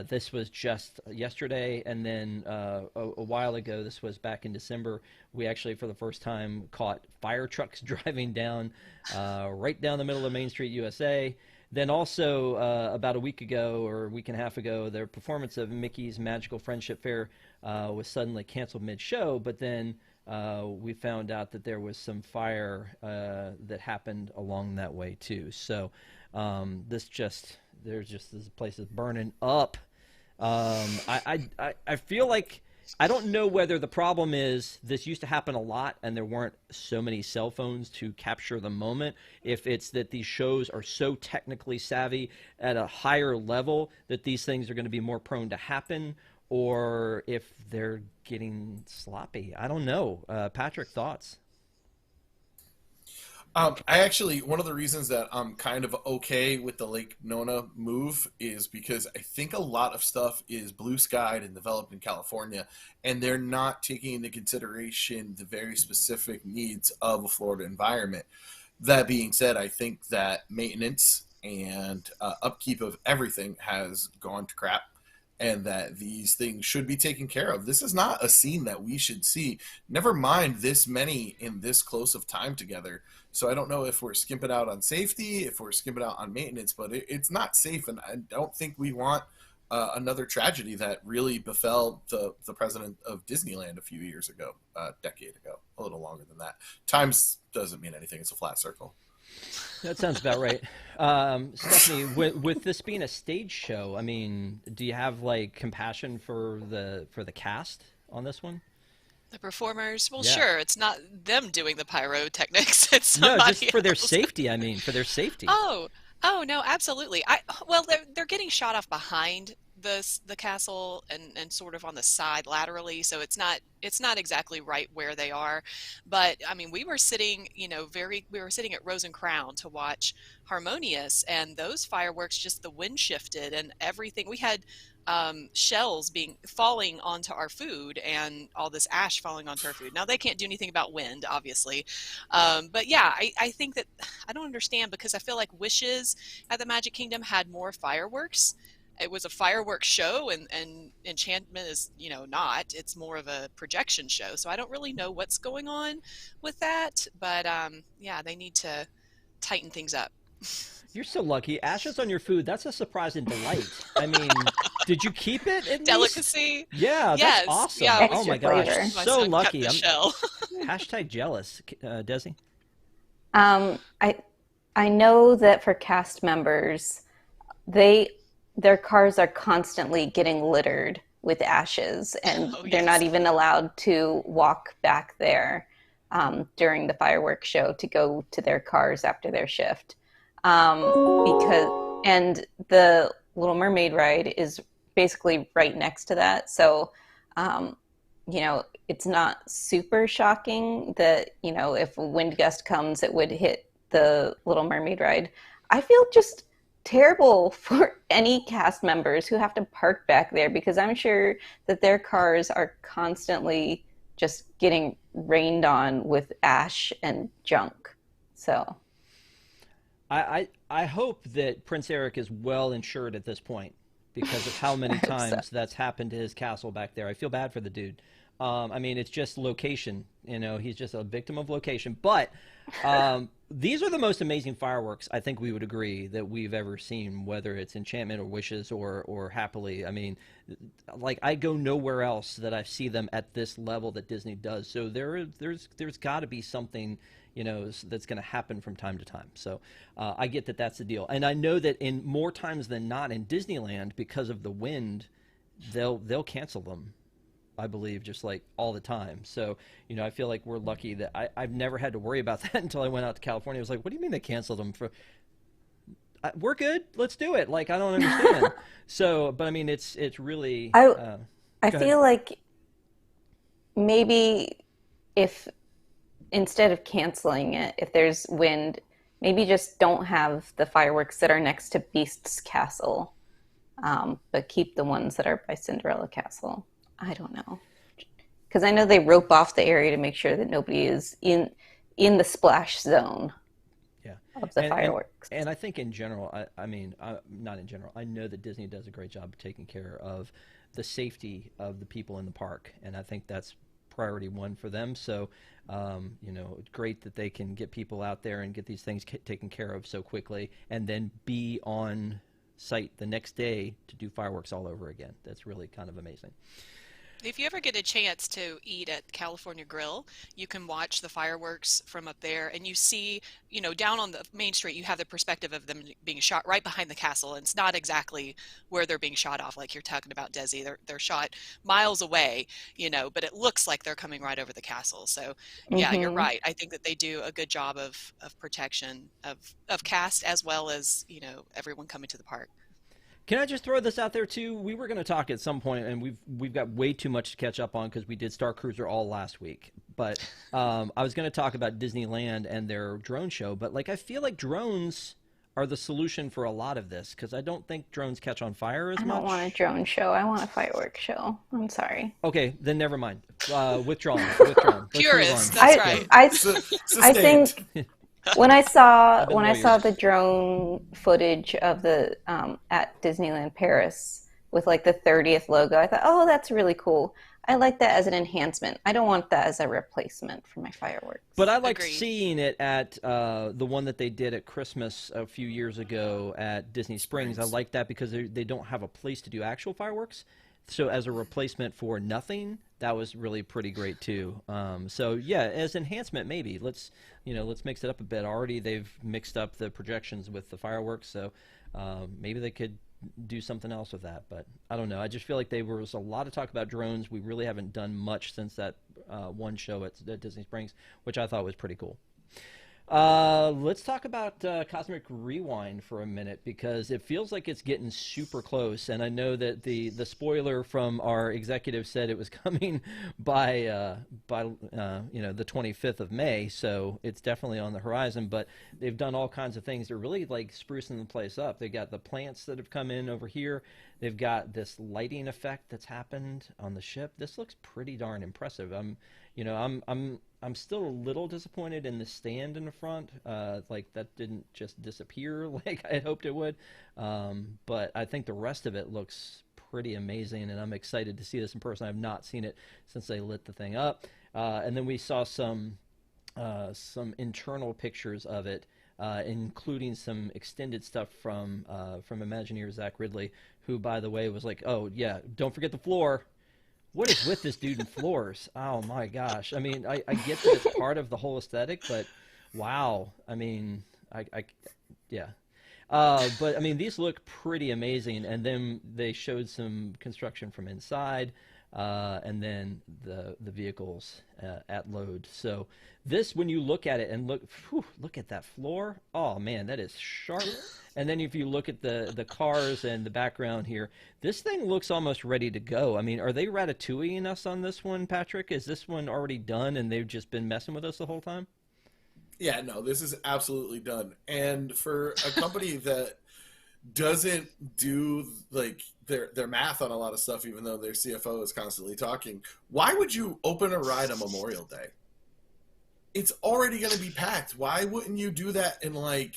This was just yesterday, and then a while ago, this was back in December, we actually for the first time caught fire trucks driving down right down the middle of Main Street, USA. Then also about a week ago or a week and a half ago, their performance of Mickey's Magical Friendship Fair was suddenly canceled mid-show, but then we found out that there was some fire that happened along that way too. So this place is burning up. I feel like, I don't know whether the problem is this used to happen a lot and there weren't so many cell phones to capture the moment, if it's that these shows are so technically savvy at a higher level that these things are going to be more prone to happen, or if they're getting sloppy. I don't know. Patrick, thoughts? One of the reasons that I'm kind of okay with the Lake Nona move is because I think a lot of stuff is blue skied and developed in California, and they're not taking into consideration the very specific needs of a Florida environment. That being said, I think that maintenance and upkeep of everything has gone to crap, and that these things should be taken care of. This is not a scene that we should see, never mind this many in this close of time together. So I don't know if we're skimping out on safety, if we're skimping out on maintenance, but it's not safe, and I don't think we want another tragedy that really befell the president of Disneyland a few years ago, a decade ago, a little longer than that. Times doesn't mean anything. It's a flat circle. That sounds about right. Stephanie, with this being a stage show, I mean, do you have compassion for the cast on this one? The performers? Well, Yeah. sure. It's not them doing the pyrotechnics. It's somebody No, just for their else. safety. I mean, for their safety. Oh no, absolutely. Well, they're getting shot off behind the castle and sort of on the side laterally, so it's not exactly right where they are. But I mean, we were sitting, we were sitting at Rose and Crown to watch Harmonious, and those fireworks, just the wind shifted and everything. We had shells falling onto our food and all this ash falling onto our food. Now they can't do anything about wind, obviously, but yeah, I think that I don't understand, because I feel like Wishes at the Magic Kingdom had more fireworks. It was a fireworks show, and Enchantment is, not. It's more of a projection show. So I don't really know what's going on with that, but yeah, they need to tighten things up. You're so lucky. Ashes on your food, that's a surprise and delight. I mean, did you keep it at least? Delicacy. Yeah, that's Yes. awesome. Yeah, oh my flavor. gosh, My so son cut lucky. the I'm shell. hashtag jealous. Desi? I know that for cast members, their cars are constantly getting littered with ashes, and Oh, they're not yes. even allowed to walk back there during the fireworks show to go to their cars after their shift. And the Little Mermaid ride is basically right next to that. So, it's not super shocking that, if a wind gust comes, it would hit the Little Mermaid ride. I feel just terrible for any cast members who have to park back there, because I'm sure that their cars are constantly just getting rained on with ash and junk. So I hope that Prince Eric is well insured at this point, because of how many times that's happened to his castle back there. I feel bad for the dude. I mean, it's just location. He's just a victim of location. But these are the most amazing fireworks, I think we would agree, that we've ever seen, whether it's Enchantment or Wishes or Happily. I mean, like, I go nowhere else that I see them at this level that Disney does. So there's got to be something, that's going to happen from time to time. So I get that that's the deal. And I know that in more times than not in Disneyland, because of the wind, they'll cancel them, I believe, just like all the time. So, I feel like we're lucky that I've never had to worry about that until I went out to California. I was like, what do you mean they canceled them? We're good. Let's do it. Like, I don't understand. So, but I mean, it's really. I feel like maybe if instead of canceling it, if there's wind, maybe just don't have the fireworks that are next to Beast's Castle, but keep the ones that are by Cinderella Castle. I don't know, because I know they rope off the area to make sure that nobody is in the splash zone. Yeah. Of the fireworks. And I think in general, I mean, not in general, I know that Disney does a great job of taking care of the safety of the people in the park, and I think that's priority one for them. So, it's great that they can get people out there and get these things taken care of so quickly, and then be on site the next day to do fireworks all over again. That's really kind of amazing. If you ever get a chance to eat at California Grill, you can watch the fireworks from up there, and you see, down on the main street, you have the perspective of them being shot right behind the castle. And it's not exactly where they're being shot off, like you're talking about, Desi. They're shot miles away, but it looks like they're coming right over the castle. So yeah, you're right. I think that they do a good job of protection of cast, as well as, everyone coming to the park. Can I just throw this out there too? We were going to talk at some point, and we've got way too much to catch up on because we did Star Cruiser all last week. But I was going to talk about Disneyland and their drone show. But I feel like drones are the solution for a lot of this, because I don't think drones catch on fire as much. I don't want a drone show. I want a fireworks show. I'm sorry. Okay, then never mind. Withdrawn. Purist. That's right. I think. When I saw the drone footage of the at Disneyland Paris with the 30th logo, I thought, oh, that's really cool. I like that as an enhancement. I don't want that as a replacement for my fireworks. But I like seeing it at the one that they did at Christmas a few years ago at Disney Springs. I like that because they don't have a place to do actual fireworks. So as a replacement for nothing, that was really pretty great too. So yeah, as enhancement, maybe let's mix it up a bit. Already they've mixed up the projections with the fireworks, so maybe they could do something else with that. But I don't know. I just feel like there was a lot of talk about drones. We really haven't done much since that one show at Disney Springs, which I thought was pretty cool. Let's talk about Cosmic Rewind for a minute because it feels like it's getting super close, and I know that the spoiler from our executive said it was coming by the 25th of May, so it's definitely on the horizon. But they've done all kinds of things. They're really like sprucing the place up. They got the plants that have come in over here. They've got this lighting effect that's happened on the ship. This looks pretty darn impressive. I'm still a little disappointed in the stand in the front. Like that didn't just disappear like I had hoped it would. But I think the rest of it looks pretty amazing, and I'm excited to see this in person. I've not seen it since they lit the thing up. And then we saw some internal pictures of it, including some extended stuff from Imagineer Zach Ridley, who, by the way, was like, "Oh yeah, don't forget the floor." What is with this dude in floors? Oh my gosh! I mean, I get that it's part of the whole aesthetic, but wow! I mean, yeah. But I mean, these look pretty amazing. And then they showed some construction from inside, and then the vehicles at load. So this, when you look at it and look at that floor. Oh man, that is sharp. And then if you look at the cars and the background here, this thing looks almost ready to go. I mean, are they ratatouilleing us on this one, Patrick? Is this one already done and they've just been messing with us the whole time? Yeah, no, this is absolutely done. And for a company that doesn't do like their math on a lot of stuff, even though their CFO is constantly talking, why would you open a ride on Memorial Day? It's already going to be packed. Why wouldn't you do that in like,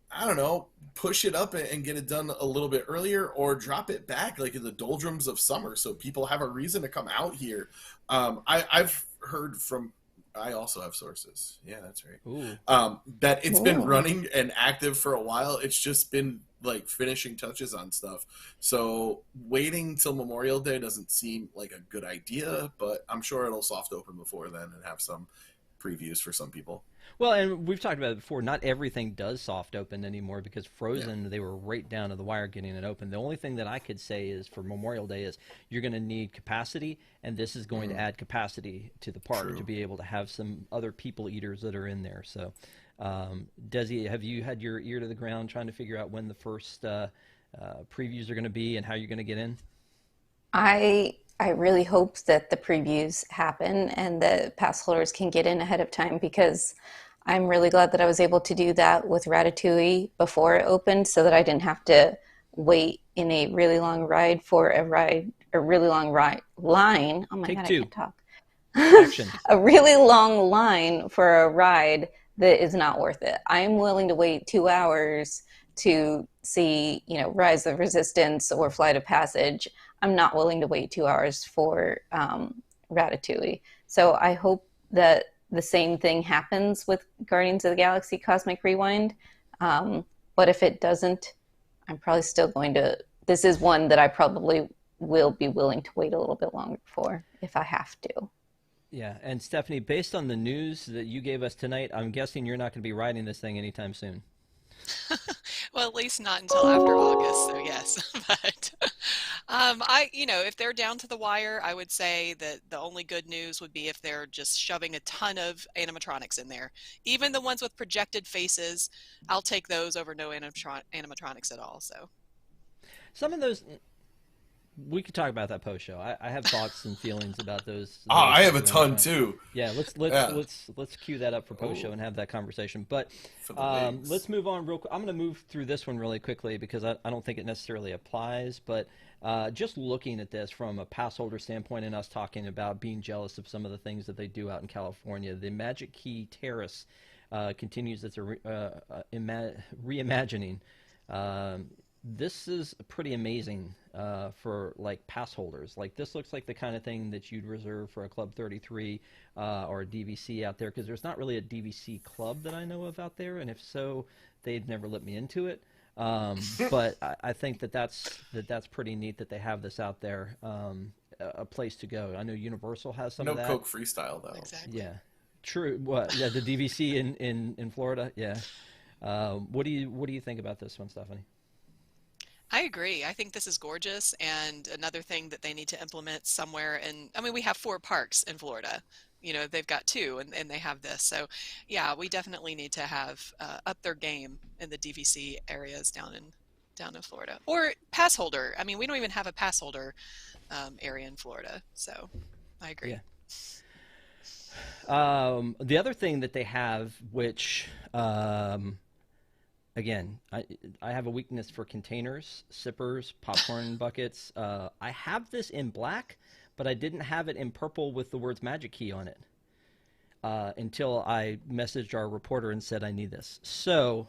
I don't know, push it up and get it done a little bit earlier, or drop it back like in the doldrums of summer so people have a reason to come out here? I've heard from, I also have sources. Yeah, that's right. That it's been running and active for a while. It's just been like finishing touches on stuff. So waiting till Memorial Day doesn't seem like a good idea, but I'm sure it'll soft open before then and have some previews for some people. Well, and we've talked about it before. Not everything does soft open anymore because Frozen, they were right down to the wire getting it open. The only thing that I could say is for Memorial Day is you're going to need capacity, and this is going to add capacity to the park to be able to have some other people eaters that are in there. So, Desi, have you had your ear to the ground trying to figure out when the first previews are going to be and how you're going to get in? I really hope that the previews happen and the pass holders can get in ahead of time, because I'm really glad that I was able to do that with Ratatouille before it opened, so that I didn't have to wait in a really long ride for a really long line. Oh my God, I can't talk. A really long line for a ride that is not worth it. I'm willing to wait 2 hours to see, Rise of Resistance or Flight of Passage. I'm not willing to wait 2 hours for Ratatouille. So I hope that the same thing happens with Guardians of the Galaxy Cosmic Rewind. But if it doesn't, I'm probably still going to, this is one that I probably will be willing to wait a little bit longer for if I have to. Yeah, and Stephanie, based on the news that you gave us tonight, I'm guessing you're not going to be riding this thing anytime soon. Well, at least not until after August, so yes. But if they're down to the wire, I would say that the only good news would be if they're just shoving a ton of animatronics in there. Even the ones with projected faces, I'll take those over no animatronics at all. So some of those, we could talk about that post show. I have thoughts and feelings about those. I have a ton too. Yeah, let's cue that up for post show and have that conversation. But let's move on real quick. I'm going to move through this one really quickly because I don't think it necessarily applies. But just looking at this from a pass holder standpoint and us talking about being jealous of some of the things that they do out in California, the Magic Key Terrace continues its reimagining. This is pretty amazing for like pass holders. Like this looks like the kind of thing that you'd reserve for a Club 33 or a DVC out there, because there's not really a DVC club that I know of out there, and if so, they'd never let me into it. But I think that's pretty neat that they have this out there, a place to go. I know Universal has some of that. No Coke Freestyle though. Exactly. Yeah, true. What? Yeah, the DVC in Florida. Yeah. What do you think about this one, Stephanie? I agree. I think this is gorgeous, and another thing that they need to implement somewhere. And I mean, we have 4 parks in Florida. They've got 2, and they have this. So, yeah, we definitely need to have up their game in the DVC areas down in Florida. Or pass holder. I mean, we don't even have a pass holder area in Florida. So, I agree. Yeah. The other thing that they have, which again, I have a weakness for containers, sippers, popcorn buckets. I have this in black, but I didn't have it in purple with the words Magic Key on it until I messaged our reporter and said I need this. So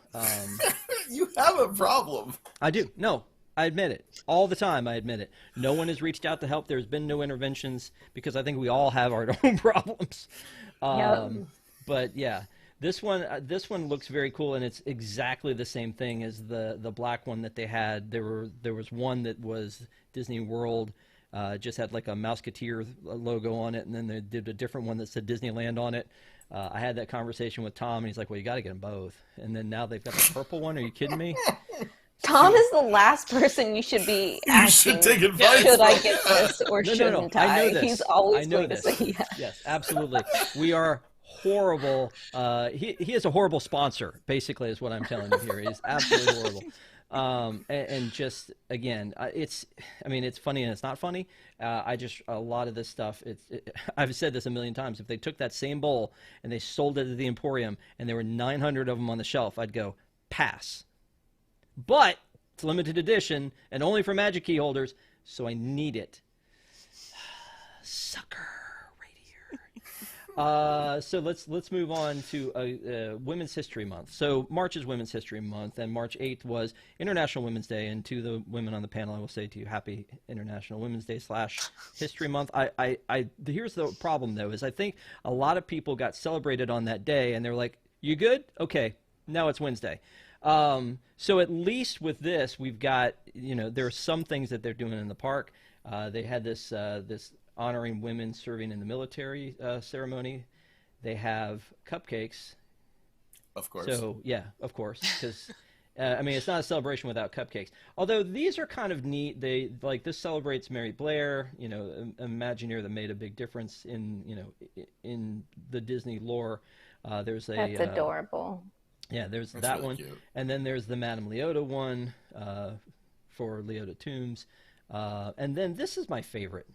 You have a problem. I do. No, I admit it. All the time, I admit it. No one has reached out to help. There's been no interventions because I think we all have our own problems. Yep. But yeah, this one looks very cool, and it's exactly the same thing as the black one that they had. There was one that was Disney World, just had like a Mouseketeer logo on it, and then they did a different one that said Disneyland on it. I had that conversation with Tom, and he's like, "Well, you got to get them both." And then now they've got the purple one. Are you kidding me? Tom is the last person you should be You asking, should take advice. should I from. get this or No, shouldn't I know I? this. He's always I know going this. to say yes. Yes, absolutely. We are horrible. He is a horrible sponsor, basically, is what I'm telling you here. He's absolutely horrible. And just again, it's funny and it's not funny. A lot of this stuff. I've said this a million times. If they took that same bowl and they sold it at the Emporium and there were 900 of them on the shelf, I'd go pass. But it's limited edition and only for Magic Key holders, so I need it. Sucker. So let's move on to Women's History Month. So March is Women's History Month, and March 8th was International Women's Day. And to the women on the panel, I will say to you, Happy International Women's Day / History Month. Here's the problem though, is I think a lot of people got celebrated on that day, and they're like, "You good? Okay, now it's Wednesday." So at least with this, we've got there are some things that they're doing in the park. They had this honoring women serving in the military ceremony. They have cupcakes. Of course. So, yeah, of course. Because, it's not a celebration without cupcakes. Although these are kind of neat. This celebrates Mary Blair, Imagineer that made a big difference in the Disney lore. That's adorable. Yeah, there's That's that really one. cute. And then there's the Madame Leota one for Leota Tombs. And then this is my favorite.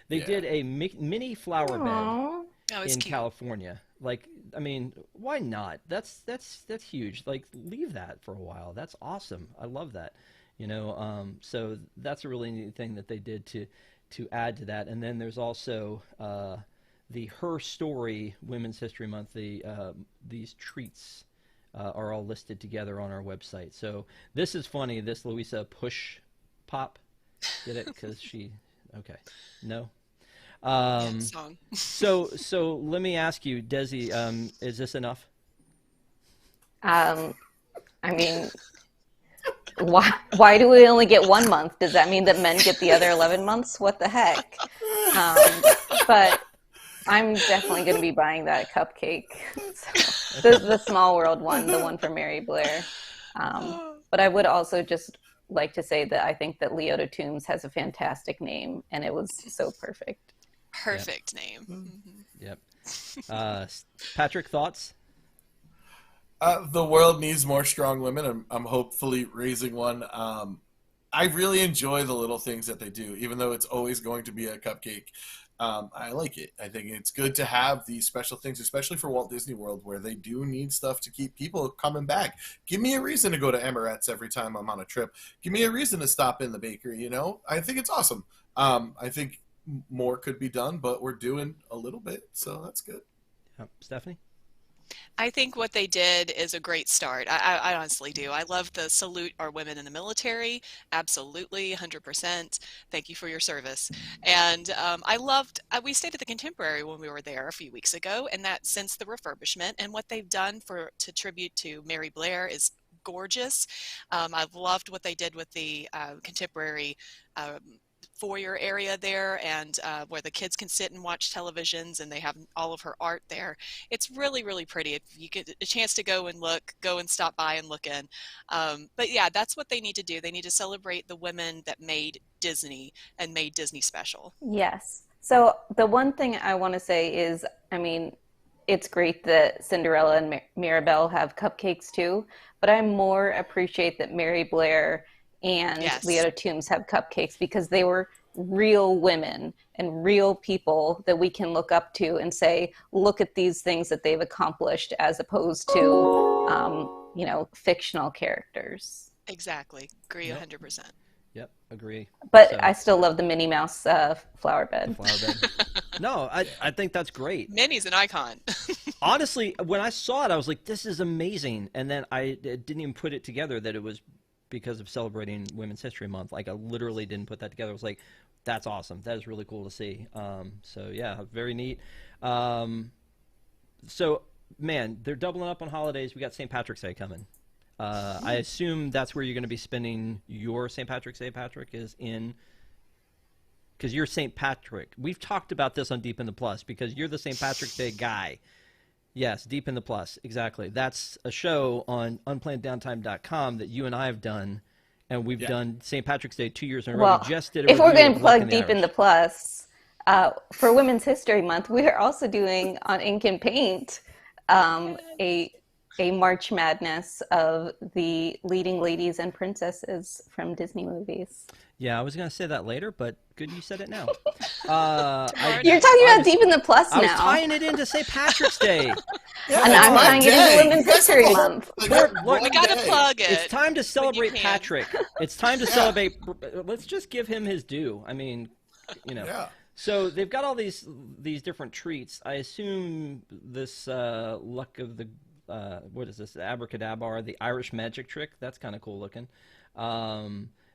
They did a mini flower bed Aww. Oh, it's in cute. California. Why not? That's huge. Leave that for a while. That's awesome. I love that. So that's a really neat thing that they did to add to that. And then there's also the Her Story Women's History Month. These treats are all listed together on our website. So this is funny. This Louisa Push Pop. Get it? Because she... Okay. No? Song. So let me ask you, Desi, is this enough? Why do we only get 1 month? Does that mean that men get the other 11 months? What the heck? But I'm definitely going to be buying that cupcake. So, the Small World one, the one for Mary Blair. But I would also just like to say that I think that Leota Tombs has a fantastic name, and it was so perfect. Perfect name. Mm-hmm. Yep. Patrick, thoughts? The world needs more strong women. I'm hopefully raising one. I really enjoy the little things that they do, even though it's always going to be a cupcake. I like it. I think it's good to have these special things, especially for Walt Disney World, where they do need stuff to keep people coming back. Give me a reason to go to Emirates every time I'm on a trip. Give me a reason to stop in the bakery, I think it's awesome. I think more could be done, but we're doing a little bit, so that's good. Yep. Stephanie? I think what they did is a great start. I honestly do. I love the salute our women in the military. Absolutely, 100%. Thank you for your service. And we stayed at the Contemporary when we were there a few weeks ago, and that since the refurbishment and what they've done to tribute to Mary Blair is gorgeous. I've loved what they did with the Contemporary foyer area there, and where the kids can sit and watch televisions, and they have all of her art there. It's really, really pretty. If you get a chance to go and look, go and stop by and look in. But yeah, that's what they need to do. They need to celebrate the women that made Disney and made Disney special. Yes. So the one thing I want to say is, I mean, it's great that Cinderella and Mirabelle have cupcakes too, but I more appreciate that Mary Blair and Yes. Leota Toombs have cupcakes because they were real women and real people that we can look up to and say, look at these things that they've accomplished, as opposed to, fictional characters. Exactly. Agree Yep. 100%. Yep, agree. But So- I still love the Minnie Mouse flower bed. Flower bed. No, I think that's great. Minnie's an icon. Honestly, when I saw it, I was like, this is amazing. And then I didn't even put it together that it was because of celebrating Women's History Month. Like, I literally didn't put that together. I was like, that's awesome. That is really cool to see. So, yeah, very neat. So, man, they're doubling up on holidays. We got St. Patrick's Day coming. I assume that's where you're going to be spending your St. Patrick's Day, Patrick, is in... Because you're St. Patrick. We've talked about this on Deep in the Plus because you're the St. Patrick's Day guy. Yes, Deep in the Plus, exactly. That's a show on unplannedDowntime.com that you and I have done, and we've done St. Patrick's Day 2 years in a row. Well, We just did a if we're review going of to Luck plug and the Deep in Irish. the Plus, for Women's History Month, we are also doing on Ink and Paint a March Madness of the leading ladies and princesses from Disney movies. Yeah, I was going to say that later, but good you said it now. You're talking about Deep in the Plus I was now. tying it into St. Patrick's Day. Yeah, And that's I'm my tying it into day. Women's You guys have History a whole- Month. like, Look, one We got to day. plug it. It's time to celebrate can. Patrick. It's time to celebrate. Let's just give him his due. I mean, Yeah. So they've got all these different treats. I assume this luck of the what is this? The abracadabra, the Irish magic trick. That's kind of cool looking.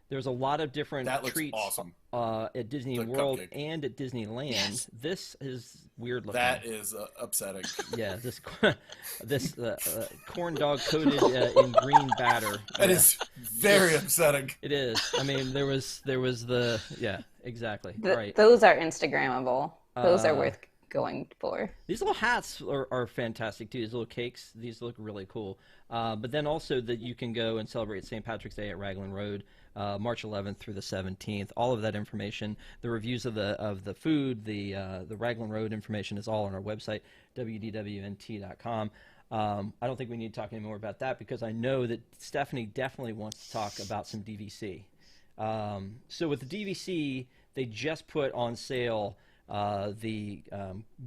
There's a lot of different That looks treats awesome. At Disney The World cupcake. and at Disneyland. Yes. This is weird looking. That is upsetting. Yeah, this corn dog coated in green batter. That Yeah. is very upsetting. It is. I mean, there was the exactly. Right. Those are Instagrammable. Those are Uh, worth going for. These little hats are fantastic too. These little cakes, these look really cool. But then also that you can go and celebrate St. Patrick's Day at Raglan Road, March 11th through the 17th. All of that information, the reviews of the food, the Raglan Road information is all on our website, wdwnt.com. I don't think we need to talk any more about that because I know that Stephanie definitely wants to talk about some DVC. So with the DVC, they just put on sale the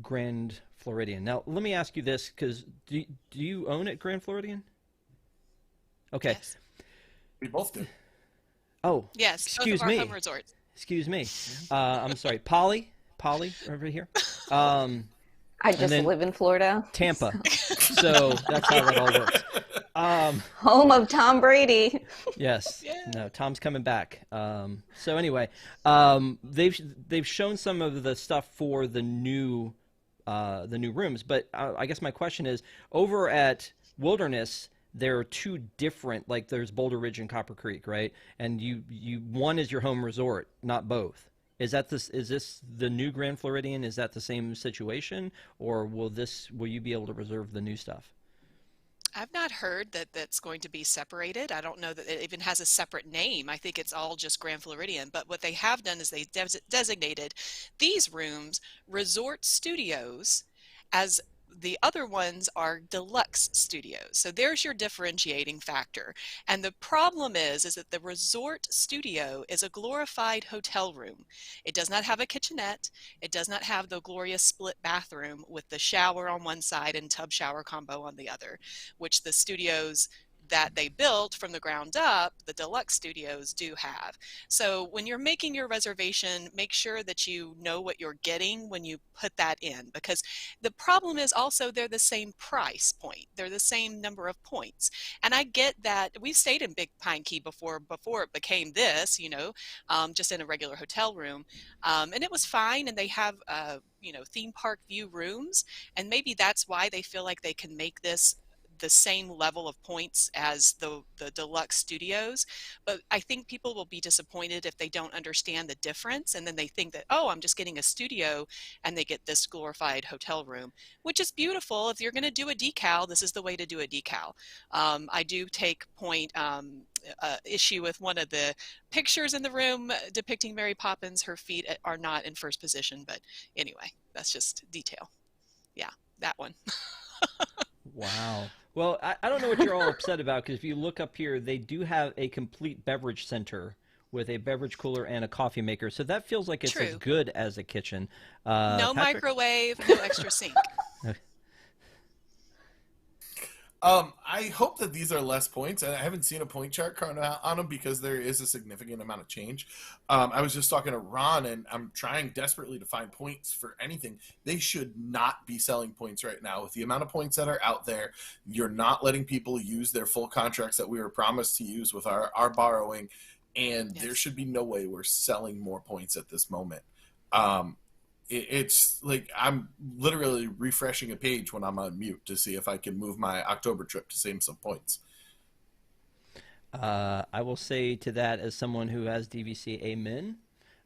Grand Floridian. Now, let me ask you this, because do you own it, Grand Floridian? Okay. Yes. We both do. Oh, Yes. excuse both of me. our home resorts. Excuse me. I'm sorry. Polly over here. I just then- live in Florida, Tampa. So that's how that all works. home of Tom Brady. Yes. Yeah. No, Tom's coming back. So anyway, they've shown some of the stuff for the new rooms, but I guess my question is, over at Wilderness, there are two different, like there's Boulder Ridge and Copper Creek, right? And you one is your home resort, not both. Is this the new Grand Floridian? Is that the same situation, or will you be able to reserve the new stuff? I've not heard that that's going to be separated. I don't know that it even has a separate name. I think it's all just Grand Floridian. But what they have done is they designated these rooms resort studios, as the other ones are deluxe studios. So there's your differentiating factor. And the problem is that the resort studio is a glorified hotel room. It does not have a kitchenette. It does not have the glorious split bathroom with the shower on one side and tub shower combo on the other, which the studios that they built from the ground up, the deluxe studios, do have. So when you're making your reservation, make sure that you know what you're getting when you put that in, because the problem is also they're the same price point. They're the same number of points. And I get that we've stayed in Big Pine Key before it became this, just in a regular hotel room. And it was fine. And they have, theme park view rooms. And maybe that's why they feel like they can make this the same level of points as the deluxe studios, but I think people will be disappointed if they don't understand the difference, and then they think that, oh, I'm just getting a studio and they get this glorified hotel room, which is beautiful. If you're going to do a decal, this is the way to do a decal. I do take point issue with one of the pictures in the room depicting Mary Poppins. Her feet are not in first position, but anyway, that's just detail. Yeah, that one. Wow. Well, I don't know what you're all upset about, because if you look up here, they do have a complete beverage center with a beverage cooler and a coffee maker. So that feels like it's True. as good as a kitchen. No Patrick? microwave, no extra sink. I hope that these are less points, and I haven't seen a point chart on them because there is a significant amount of change. I was just talking to Ron, and I'm trying desperately to find points for anything. They should not be selling points right now. With the amount of points that are out there, you're not letting people use their full contracts that we were promised to use with our borrowing, and Yes. there should be no way we're selling more points at this moment. It's like I'm literally refreshing a page when I'm on mute to see if I can move my October trip to save some points. I will say to that, as someone who has DVC, amen.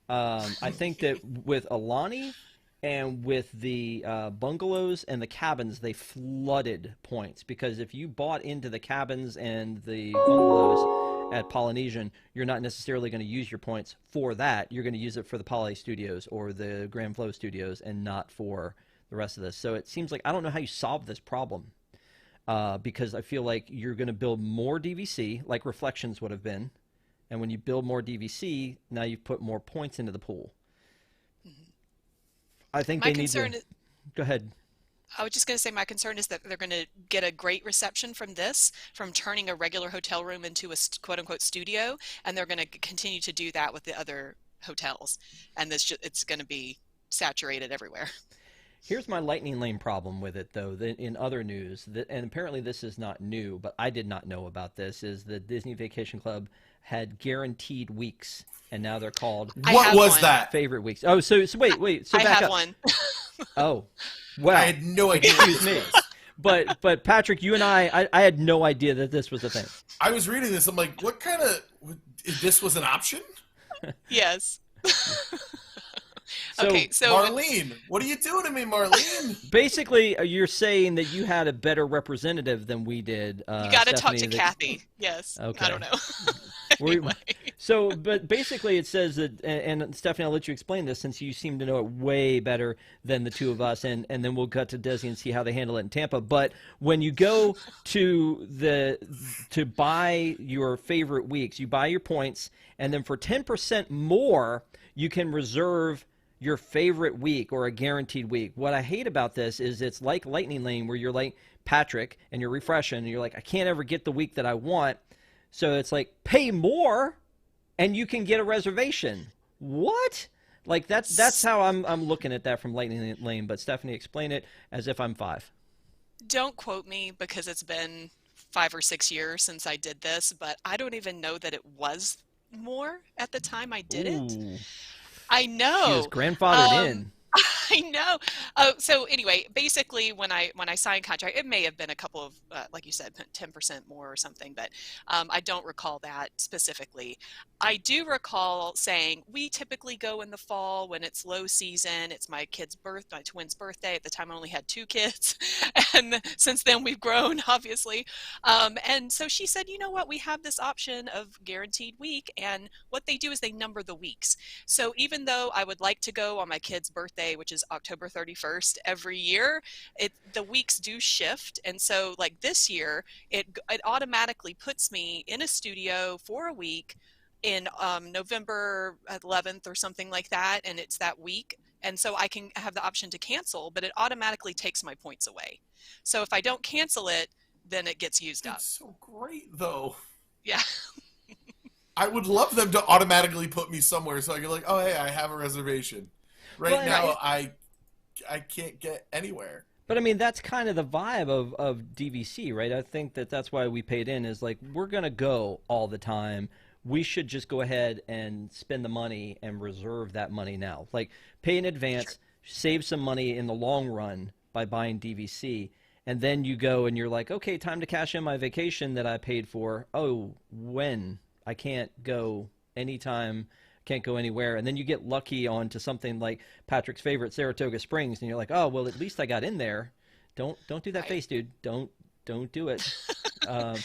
I think that with Alani and with the bungalows and the cabins, they flooded points, because if you bought into the cabins and the bungalows at Polynesian, you're not necessarily going to use your points for that. You're going to use it for the Poly Studios or the Grand Flow Studios and not for the rest of this. So it seems like I don't know how you solve this problem, because I feel like you're going to build more DVC, like Reflections would have been. And when you build more DVC, now you've put more points into the pool. I think My they need to... concern is, Go ahead. I was just going to say my concern is that they're going to get a great reception from this, from turning a regular hotel room into a quote-unquote studio, and they're going to continue to do that with the other hotels, and it's going to be saturated everywhere. Here's my lightning lane problem with it, though. In other news, and apparently this is not new, but I did not know about this, is the Disney Vacation Club had guaranteed weeks, and now they're called What was that? favorite weeks. Oh, so wait. So I back have up. one. Oh, wow. I had no idea. Excuse me. But Patrick, you and I had no idea that this was a thing. I was reading this. I'm like, what kind of... This was an option? Yes. So, okay, so Marlene, what are you doing to me, Marlene? basically, you're saying that you had a better representative than we did. you got to talk Stephanie, to that- Kathy. Yes. Okay. I don't know. We- Anyway. So, but basically it says that, and Stephanie, I'll let you explain this since you seem to know it way better than the two of us, and then we'll cut to Desi and see how they handle it in Tampa. But when you go to buy your favorite weeks, you buy your points, and then for 10% more, you can reserve your favorite week or a guaranteed week. What I hate about this is it's like Lightning Lane, where you're like Patrick and you're refreshing and you're like, I can't ever get the week that I want. So it's like, pay more and you can get a reservation. What? Like that's how I'm looking at that from Lightning Lane. But Stephanie, explain it as if I'm 5. Don't quote me because it's been 5 or 6 years since I did this, but I don't even know that it was more at the time I did it. Ooh. I know. She was grandfathered in. I know. So anyway, basically, when I signed contract, it may have been a couple of, like you said, 10% more or something, but I don't recall that specifically. I do recall saying we typically go in the fall when it's low season. It's my twin's birthday. At the time, I only had 2 kids, and since then we've grown, obviously. And so she said, you know what? We have this option of guaranteed week, and what they do is they number the weeks. So even though I would like to go on my kid's birthday, which is October 31st every year, the weeks do shift. And so like this year, it automatically puts me in a studio for a week in November 11th or something like that. And it's that week. And so I can have the option to cancel, but it automatically takes my points away. So if I don't cancel it, then it gets used up. It's so great, though. Yeah. I would love them to automatically put me somewhere so I can like, oh, hey, I have a reservation. Right now, I can't get anywhere. But I mean, that's kind of the vibe of DVC, right? I think that's why we paid in, is like, we're going to go all the time. We should just go ahead and spend the money and reserve that money now. Like, pay in advance, save some money in the long run by buying DVC. and then you go and you're like, okay, time to cash in my vacation that I paid for. Oh, when? I can't go anytime, can't go anywhere. And then you get lucky onto something like Patrick's favorite, Saratoga Springs, and you're like, oh, well, at least I got in there. Don't do that Right. face, dude. Don't do it. Um,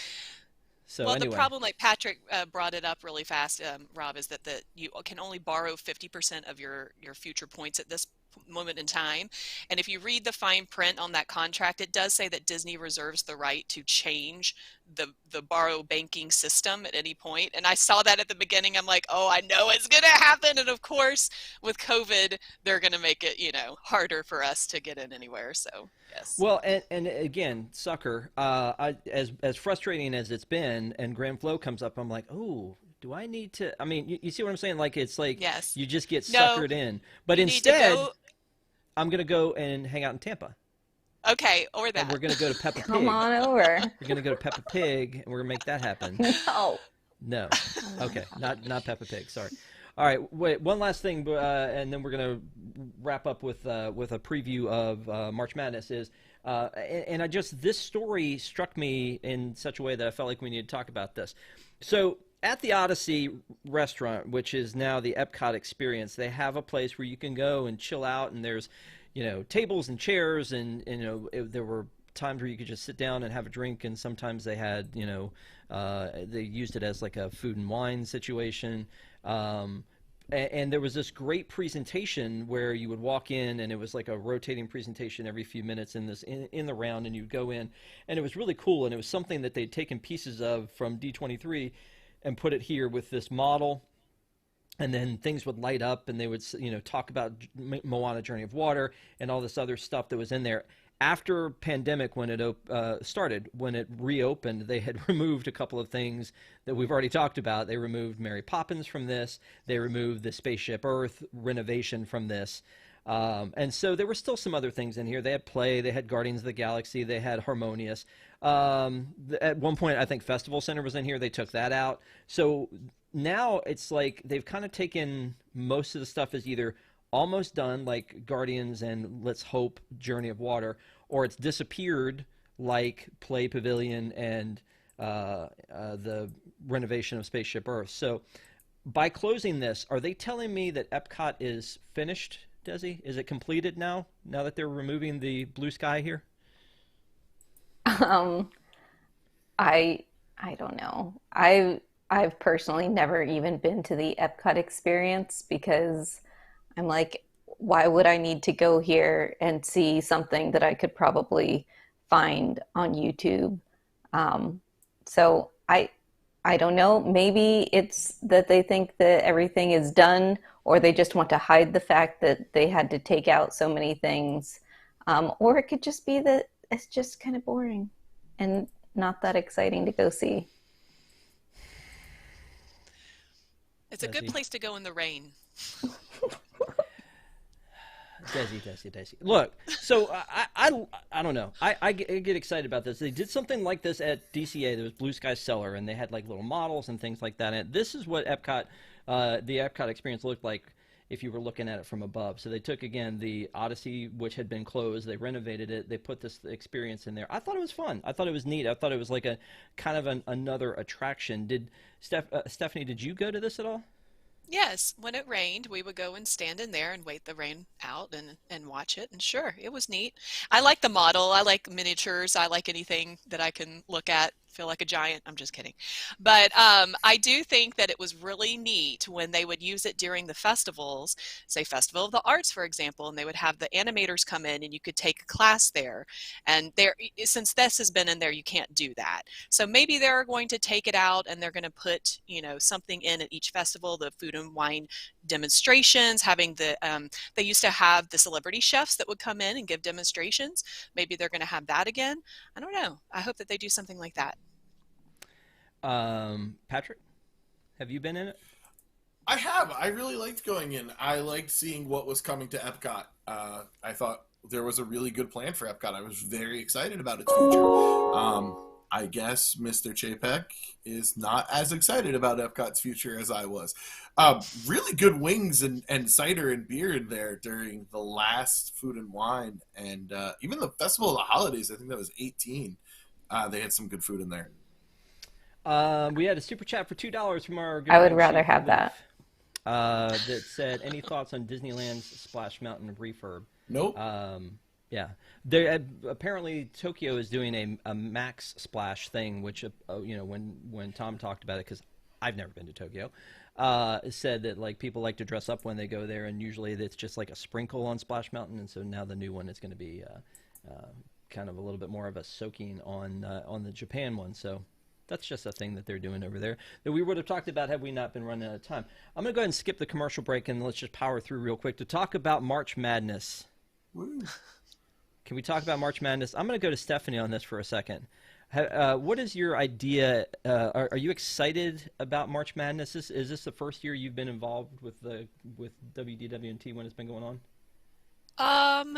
so Well, the anyway, problem, like Patrick brought it up really fast, Rob, is that you can only borrow 50% of your future points at this moment in time. And if you read the fine print on that contract, it does say that Disney reserves the right to change the borrow banking system at any point. And I saw that at the beginning. I'm like, oh, I know it's going to happen. And of course, with COVID, they're going to make it, harder for us to get in anywhere. So, yes. well, and again, sucker. As frustrating as it's been, and Grand Flow comes up, I'm like, oh, do I need to? I mean, you see what I'm saying? Like it's like Yes. you just get No, suckered in. But you need to instead, go. I'm gonna go and hang out in Tampa, Okay, or and that. we're gonna go to Peppa Come Pig. on over. We're gonna go to Peppa Pig, and we're gonna make that happen. No. No, okay, not Peppa Pig. Sorry. All right, wait. One last thing, and then we're gonna wrap up with a preview of March Madness. And I just this story struck me in such a way that I felt like we need to talk about this. So at the Odyssey restaurant, which is now the Epcot experience, they have a place where you can go and chill out, and there's tables and chairs, and there were times where you could just sit down and have a drink, and sometimes they had they used it as like a food and wine situation. And there was this great presentation where you would walk in, and it was like a rotating presentation every few minutes in the round, and you'd go in, and it was really cool, and it was something that they'd taken pieces of from D23 and put it here with this model, and then things would light up, and they would talk about Moana Journey of Water and all this other stuff that was in there. After pandemic, when it started, when it reopened, they had removed a couple of things that we've already talked about. They removed Mary Poppins from this. They removed the Spaceship Earth renovation from this. And so there were still some other things in here. They had Play, they had Guardians of the Galaxy, they had Harmonious. At one point, I think Festival Center was in here. They took that out. So now it's like they've kind of taken most of the stuff as either almost done, like Guardians and let's hope Journey of Water, or it's disappeared, like Play Pavilion and the renovation of Spaceship Earth. So by closing this, are they telling me that Epcot is finished, Desi? Is it completed now that they're removing the blue sky here? Um, I I don't know. I've personally never even been to the Epcot experience because I'm like, why would I need to go here and see something that I could probably find on YouTube? Um, so I don't know. Maybe it's that they think that everything is done, or they just want to hide the fact that they had to take out so many things. Or it could just be that it's just kind of boring and not that exciting to go see. It's a good Desi. place to go in the rain. Desi. Look, so I don't know. I get excited about this. They did something like this at DCA. There was Blue Sky Cellar, and they had like little models and things like that. And this is what Epcot, the Epcot experience looked like if you were looking at it from above. So they took again the Odyssey, which had been closed. They renovated it. They put this experience in there. I thought it was fun. I thought it was neat. I thought it was like a kind of another attraction. Did Stephanie? Did you go to this at all? Yes, when it rained, we would go and stand in there and wait the rain out and watch it. And sure, it was neat. I like the model. I like miniatures. I like anything that I can look at, feel like a giant. I'm just kidding. But I do think that it was really neat when they would use it during the festivals, say Festival of the Arts, for example, and they would have the animators come in and you could take a class there. And there, since this has been in there, you can't do that. So maybe they're going to take it out and they're going to put, something in at each festival, the food and wine demonstrations, having they used to have the celebrity chefs that would come in and give demonstrations. Maybe they're going to have that again. I don't know. I hope that they do something like that. Patrick, have you been in it? I have. I really liked going in. I liked seeing what was coming to Epcot. I thought there was a really good plan for Epcot. I was very excited about its future. I guess Mr. Chapek is not as excited about Epcot's future as I was. Really good wings and cider and beer in there during the last Food and Wine, and even the Festival of the Holidays. I think that was 18. They had some good food in there. We had a super chat for $2 from our good I would friend rather Chief have that. that said, any thoughts on Disneyland's Splash Mountain refurb? Nope. Yeah, there apparently Tokyo is doing a Max Splash thing, which when Tom talked about it, because I've never been to Tokyo, said that like people like to dress up when they go there, and usually it's just like a sprinkle on Splash Mountain, and so now the new one is going to be kind of a little bit more of a soaking on the Japan one. So that's just a thing that they're doing over there that we would have talked about had we not been running out of time. I'm going to go ahead and skip the commercial break, and let's just power through real quick to talk about March Madness. Woo. Can we talk about March Madness? I'm going to go to Stephanie on this for a second. What is your idea? Are you excited about March Madness? Is this the first year you've been involved with WDW&T when it's been going on?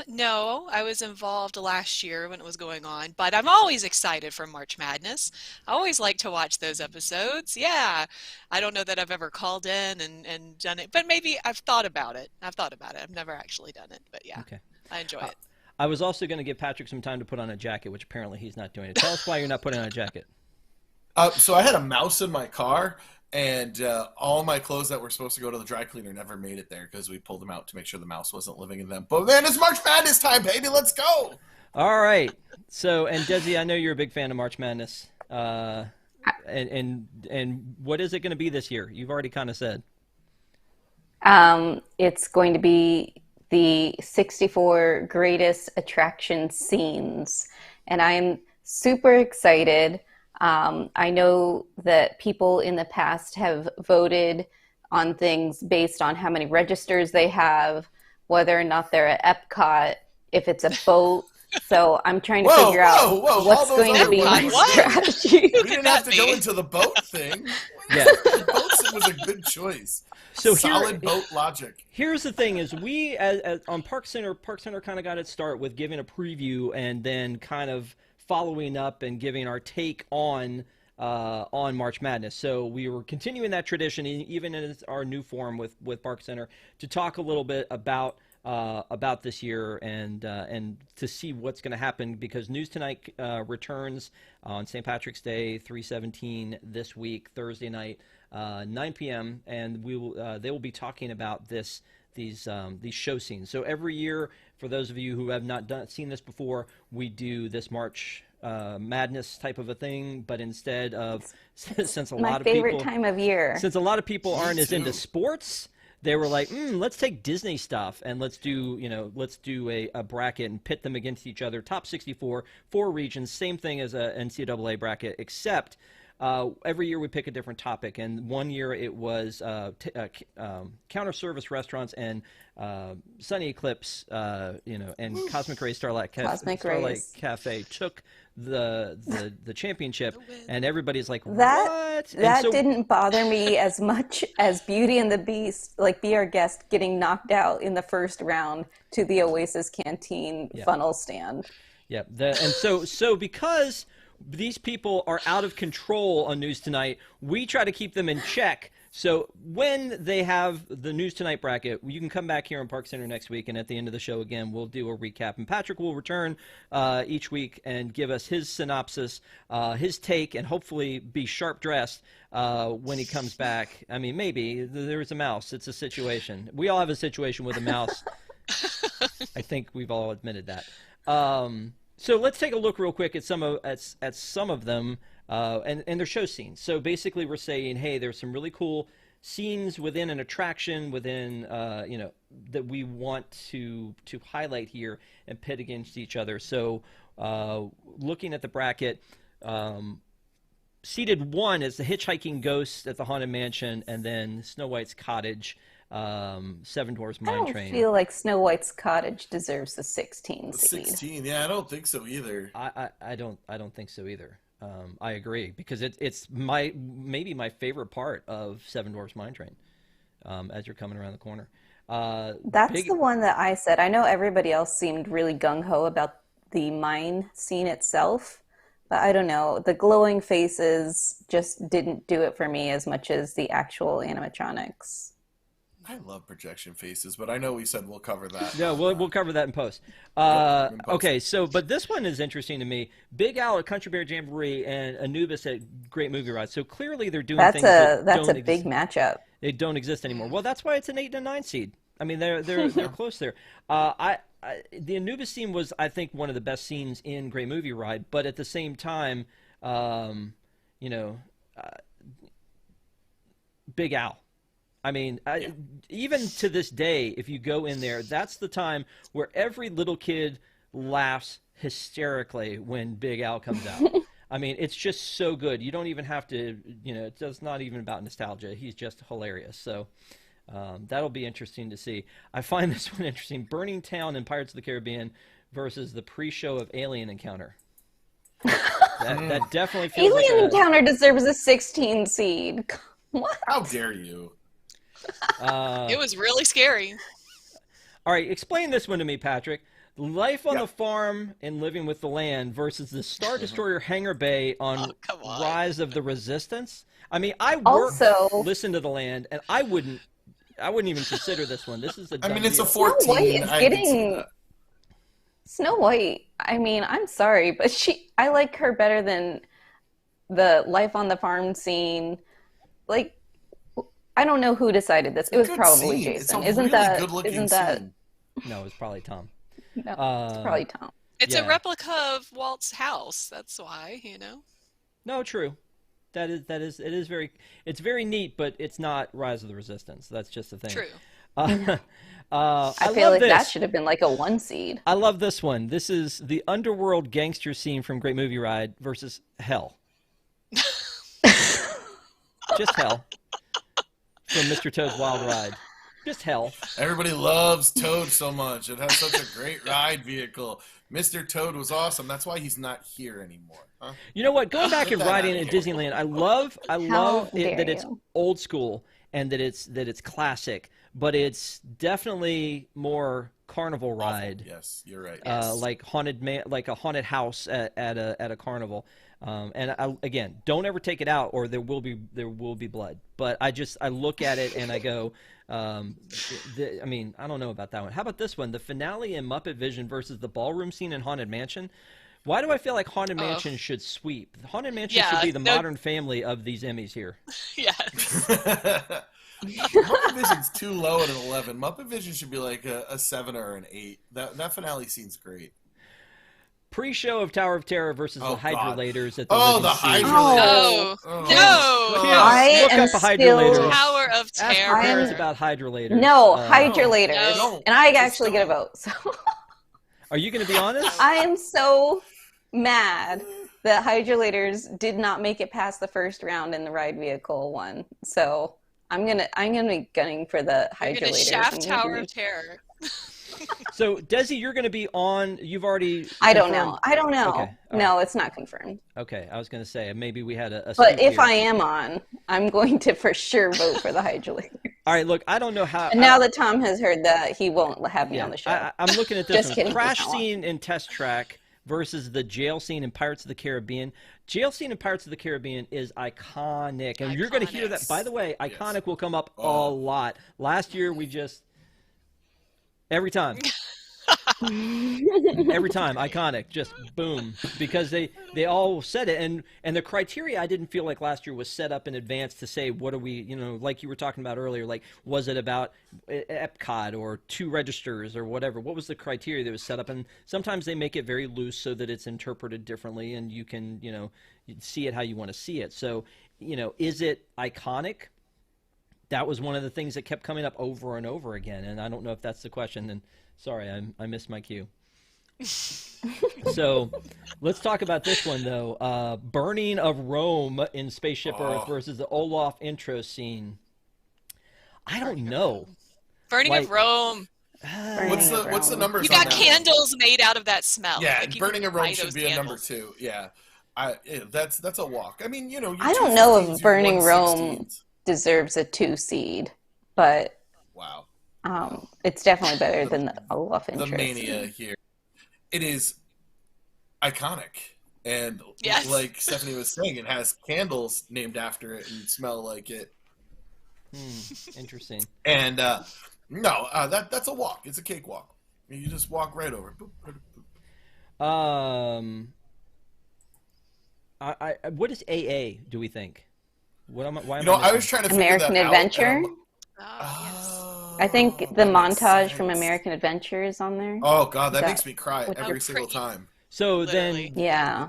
No, I was involved last year when it was going on, but I'm always excited for March Madness. I always like to watch those episodes. Yeah. I don't know that I've ever called in and done it, but maybe I've thought about it. I've never actually done it, but yeah, Okay. I enjoy it. I was also going to give Patrick some time to put on a jacket, which apparently he's not doing. Tell us why you're not putting on a jacket. So I had a mouse in my car, and all my clothes that were supposed to go to the dry cleaner never made it there because we pulled them out to make sure the mouse wasn't living in them. But man, it's March Madness time, baby. Let's go. All right. So, and Desi, I know you're a big fan of March Madness. And what is it going to be this year? You've already kind of said. It's going to be the 64 greatest attraction scenes, and I'm super excited. I know that people in the past have voted on things based on how many registers they have, whether or not they're at Epcot, if it's a boat. So I'm trying to figure out what's going to be my strategy. We didn't have to go into the boat thing. Yeah. The boat was a good choice. So solid boat logic. Here's the thing: is we as on ParksCenter kind of got its start with giving a preview and then kind of following up and giving our take on March Madness. So we were continuing that tradition, even in our new form with ParksCenter, to talk a little bit about this year and to see what's going to happen, because News Tonight returns on St. Patrick's Day, 3/17 this week, Thursday night, 9 p.m. and they will be talking about these show scenes. So every year, for those of you who have not seen this before, we do this March Madness type of a thing, but instead of since a lot of people, my favorite time of year, since a lot of people aren't as into sports, they were like, let's take Disney stuff and let's do a bracket and pit them against each other. Top 64, 4 regions, same thing as a NCAA bracket, except every year we pick a different topic. And one year it was counter service restaurants and Sunny Eclipse, and Cosmic Ray Starlight Cafe took the championship, and everybody's like, what? That didn't bother me as much as Beauty and the Beast, like Be Our Guest, getting knocked out in the first round to the Oasis Canteen funnel stand. Yeah, so because these people are out of control on News Tonight, we try to keep them in check. So when they have the News Tonight bracket, you can come back here on ParksCenter next week, and at the end of the show, again, we'll do a recap. And Patrick will return each week and give us his synopsis, his take, and hopefully be sharp-dressed when he comes back. I mean, maybe. There's a mouse. It's a situation. We all have a situation with a mouse. I think we've all admitted that. So let's take a look real quick at some of them. And their show scenes. So basically we're saying, hey, there's some really cool scenes within an attraction, within, that we want to highlight here and pit against each other. So looking at the bracket, seated 1 is the Hitchhiking Ghost at the Haunted Mansion, and then Snow White's Cottage, Seven Dwarfs Mine Train. I don't feel like Snow White's Cottage deserves the 16 seed. 16, yeah, I don't think so either. I don't think so either. I agree, because it's maybe my favorite part of Seven Dwarfs Mine Train, as you're coming around the corner. That's the one that I said. I know everybody else seemed really gung-ho about the mine scene itself, But I don't know. The glowing faces just didn't do it for me as much as the actual animatronics. I love projection faces, but I know we said we'll cover that. No, we'll cover that in post. Yep, in post. Okay, so but this one is interesting to me. Big Owl at Country Bear Jamboree and Anubis at Great Movie Ride. So clearly they're doing things that That's don't a big matchup. they don't exist anymore. Well, that's why it's an 8 and a 9 seed. I mean, they're close there. The Anubis scene was, I think, one of the best scenes in Great Movie Ride, but at the same time, you know, Big Owl. I mean, even to this day, if you go in there, that's the time where every little kid laughs hysterically when Big Al comes out. I mean, it's just so good. You don't even have to, you know, it's not even about nostalgia. He's just hilarious. So that'll be interesting to see. I find this one interesting. Burning Town in Pirates of the Caribbean versus the pre-show of Alien Encounter. That definitely feels Alien like Encounter deserves a 16 seed. What? How dare you? It was really scary. All right, explain this one to me, Patrick. Life on the farm and living with the land versus the Star Destroyer Hangar Bay on Rise of the Resistance. I mean, listen to the land, and I wouldn't even consider this one. This is a done it's a deal. 14. Snow White is getting Snow White. I mean, I'm sorry, but I like her better than the Life on the Farm scene. Like, I don't know who decided this. It was probably Jason. Isn't that? No, it was probably Tom. No, it's probably Tom. It's a replica of Walt's house. That's why, you know. No, true. It's very neat, but it's not Rise of the Resistance. That's just the thing. True. I feel like that should have been like a 1 seed. I love this one. This is the underworld gangster scene from Great Movie Ride versus Hell. Just Hell. From Mr. Toad's Wild Ride. Just Hell. Everybody loves Toad so much. It has such a great ride vehicle. Mr. Toad was awesome. That's why he's not here anymore. Huh? You know what? Going back and riding at Disneyland, I love it that it's old school and that it's classic, but it's definitely more carnival ride. Yes, you're right. Like a haunted house at a carnival. Again, don't ever take it out, or there will be blood. But I look at it and I go, I mean, I don't know about that one. How about this one? The finale in Muppet Vision versus the ballroom scene in Haunted Mansion. Why do I feel like Haunted Mansion should sweep? Haunted Mansion should be the Modern Family of these Emmys here. Yes. Muppet Vision's too low at an 11. Muppet Vision should be like a 7 or an 8. That finale scene's great. Pre-show of Tower of Terror versus the Hydrolators at the Hydrolators. No. I look am up a Hydrolator. Tower of Terror. Ask parents about Hydrolators. No, Hydrolators. No. And I actually get a vote. So Are you going to be honest? I am so mad that Hydrolators did not make it past the first round in the ride vehicle one. So I'm gonna be gunning for the Hydrolators. You're gonna shaft Tower of Terror. So, Desi, you're going to be on. You've already. I don't know. Okay, no, it's not confirmed. Okay, I was going to say maybe we had a But if here. I am on, I'm going to for sure vote for the Hydrolators. All right, look, I don't know how. And now that Tom has heard that, he won't have me on the show. I'm looking at this Just one. kidding, Crash Noah. scene in Test Track versus the jail scene in Pirates of the Caribbean. Jail scene in Pirates of the Caribbean is iconic, and you're going to hear that. By the way, iconic will come up a lot. Last year we just. Every time, iconic, just boom, because they all said it, and the criteria I didn't feel like last year was set up in advance to say what are we, like you were talking about earlier, like was it about Epcot or 2 registers or whatever? What was the criteria that was set up? And sometimes they make it very loose so that it's interpreted differently, and you can you see it how you want to see it. So is it iconic? That was one of the things that kept coming up over and over again, and I don't know if that's the question. And sorry, I missed my cue. So let's talk about this one, though. Burning of Rome in Spaceship Earth versus the Olaf intro scene. I don't know. Burning of Rome. What's the numbers? You got candles made out of that smell. Yeah, like Burning of Rome should be candles. a number 2. Yeah, that's a walk. I mean, I don't know if Burning Rome deserves a 2 seed, but wow, it's definitely better than the Olaf intro. The mania here. It is iconic. And Yes. like Stephanie was saying, it has candles named after it and smell like it. Interesting. And that's a walk. It's a cakewalk. You just walk right over. Boop, boop, boop. What is AA? Do we think? Why am I was trying to figure American that Adventure. Oh, I think the that makes montage from sense. American Adventure is on there. Oh God, that That- makes me cry with every the single pretty- time. So Literally. then, Yeah.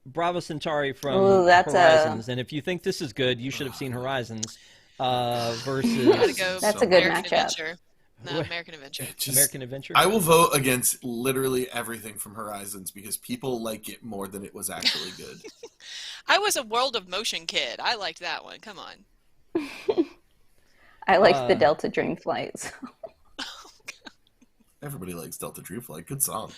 Bravo Centauri from Ooh, that's Horizons, and if you think this is good, you should have seen Horizons versus Gotta go That's a good American matchup. Adventure. No, American Adventure. It just- American Adventure. I will vote against literally everything from Horizons because people like it more than it was actually good. I was a World of Motion kid. I liked that one. Come on. I liked the Delta Dream flights. Everybody likes Delta Dreamflight. Good song.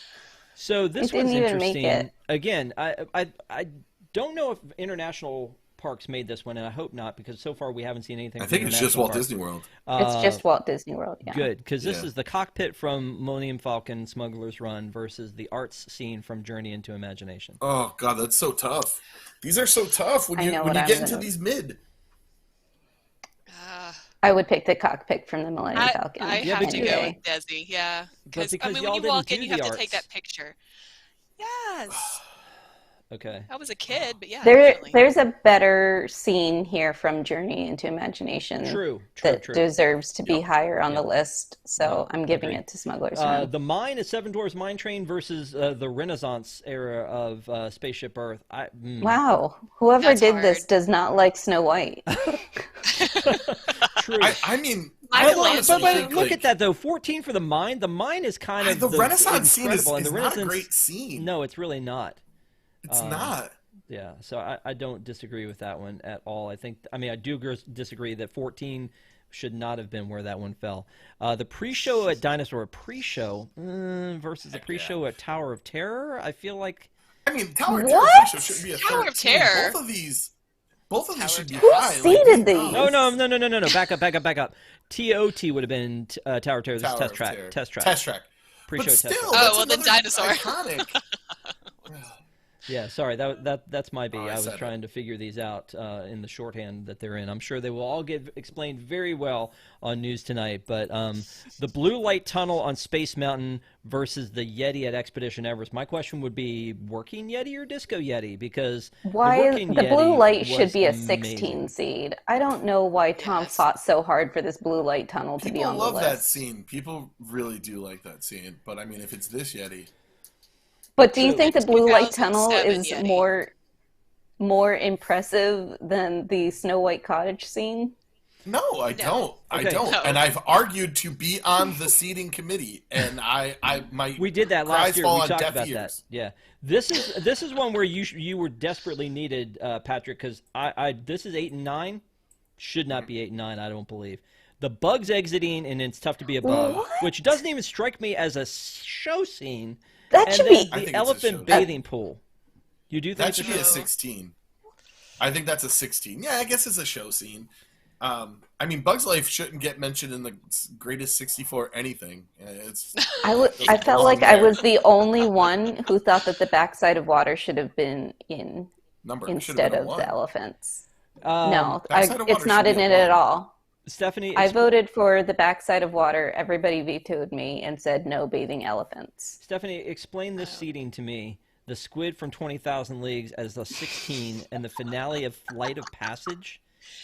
So this It didn't was even make interesting. it. Again, I don't know if international parks made this one, and I hope not, because so far we haven't seen anything. I from think it's just international Walt parks. Disney World. It's just Walt Disney World. Yeah. Good, because this Yeah. is the cockpit from Millennium Falcon Smuggler's Run versus the arts scene from Journey into Imagination. Oh God, that's so tough. These are so tough when I you know when what you get I'm into gonna- these mid. I would pick the cockpit from the Millennium Falcon. I Yeah, have but to you- go Anyway. with Desi. Yeah. But because I mean, y'all when you didn't walk in, do you have the to take arts. that picture. Yes. Okay. I was a kid, but yeah, There, definitely. there's a better scene here from Journey into Imagination True. that True. deserves to be Yep. higher on the Yep. list. So I'm giving agreed. it to Smuggler's Run. The Mine is Seven Dwarfs Mine Train versus the Renaissance era of Spaceship Earth. Wow, whoever That's did this hard. does not like Snow White. True. I mean, I I will honestly but think, look like, at that though. 14 for the Mine. The Mine is kind of the Renaissance scene is incredible, and the not a Renaissance. great scene. No, it's really not. It's not. Yeah, so I don't disagree with that one at all. I do disagree that 14 should not have been where that one fell. The pre-show at Dinosaur versus the pre-show at Tower of Terror. I feel like I mean, Tower of What? Terror should be a Tower third of Terror? Both of these Tower should of be Terror. high. Who seeded these? no. Back up. TOT would have been Tower of Terror. This is Tower Test of Track. Terror. Test Track. Test Track. Pre-show But Test still, Track. Oh, that's well, then another Dinosaur. Iconic. Yeah, sorry, that's my B. Oh, I I was said it. trying to figure these out in the shorthand that they're in. I'm sure they will all get explained very well on News Tonight. But the blue light tunnel on Space Mountain versus the Yeti at Expedition Everest. My question would be working Yeti or Disco Yeti? Because Why the working the Yeti blue light should was be a amazing. 16 seed? I don't know why Tom Yes. fought so hard for this blue light tunnel to be People on the love list. that scene. People really do like that scene. But I mean, if it's this Yeti, But do you True. think the blue light tunnel 2007 is Yeti. more impressive than the Snow White cottage scene? no, I don't. I Okay. don't. No. And I've argued to be on the seating committee, and We did that cries last year. fall We on talked deaf about ears. that. Yeah, this is one where you were desperately needed, Patrick, because this is 8 and 9, should not be 8 and 9. I don't believe the bugs exiting and it's tough to be a bug, What? which doesn't even strike me as a show scene. That And should then be. I think the it's a elephant show. bathing pool. You do think That it's should a be show? a 16. I think that's a 16. Yeah, I guess it's a show scene. I mean, Bug's Life shouldn't get mentioned in the greatest 64 anything. It's I felt like I was the only one who thought that the backside of water should have been in number it should instead have been a of one. the elephants. Um, No, Backside of it's Water not should in be a it at one. all. Stephanie, I voted for the backside of water. Everybody vetoed me and said no bathing elephants. Stephanie, explain this seating to me. The squid from 20,000 Leagues as a 16, and the finale of Flight of Passage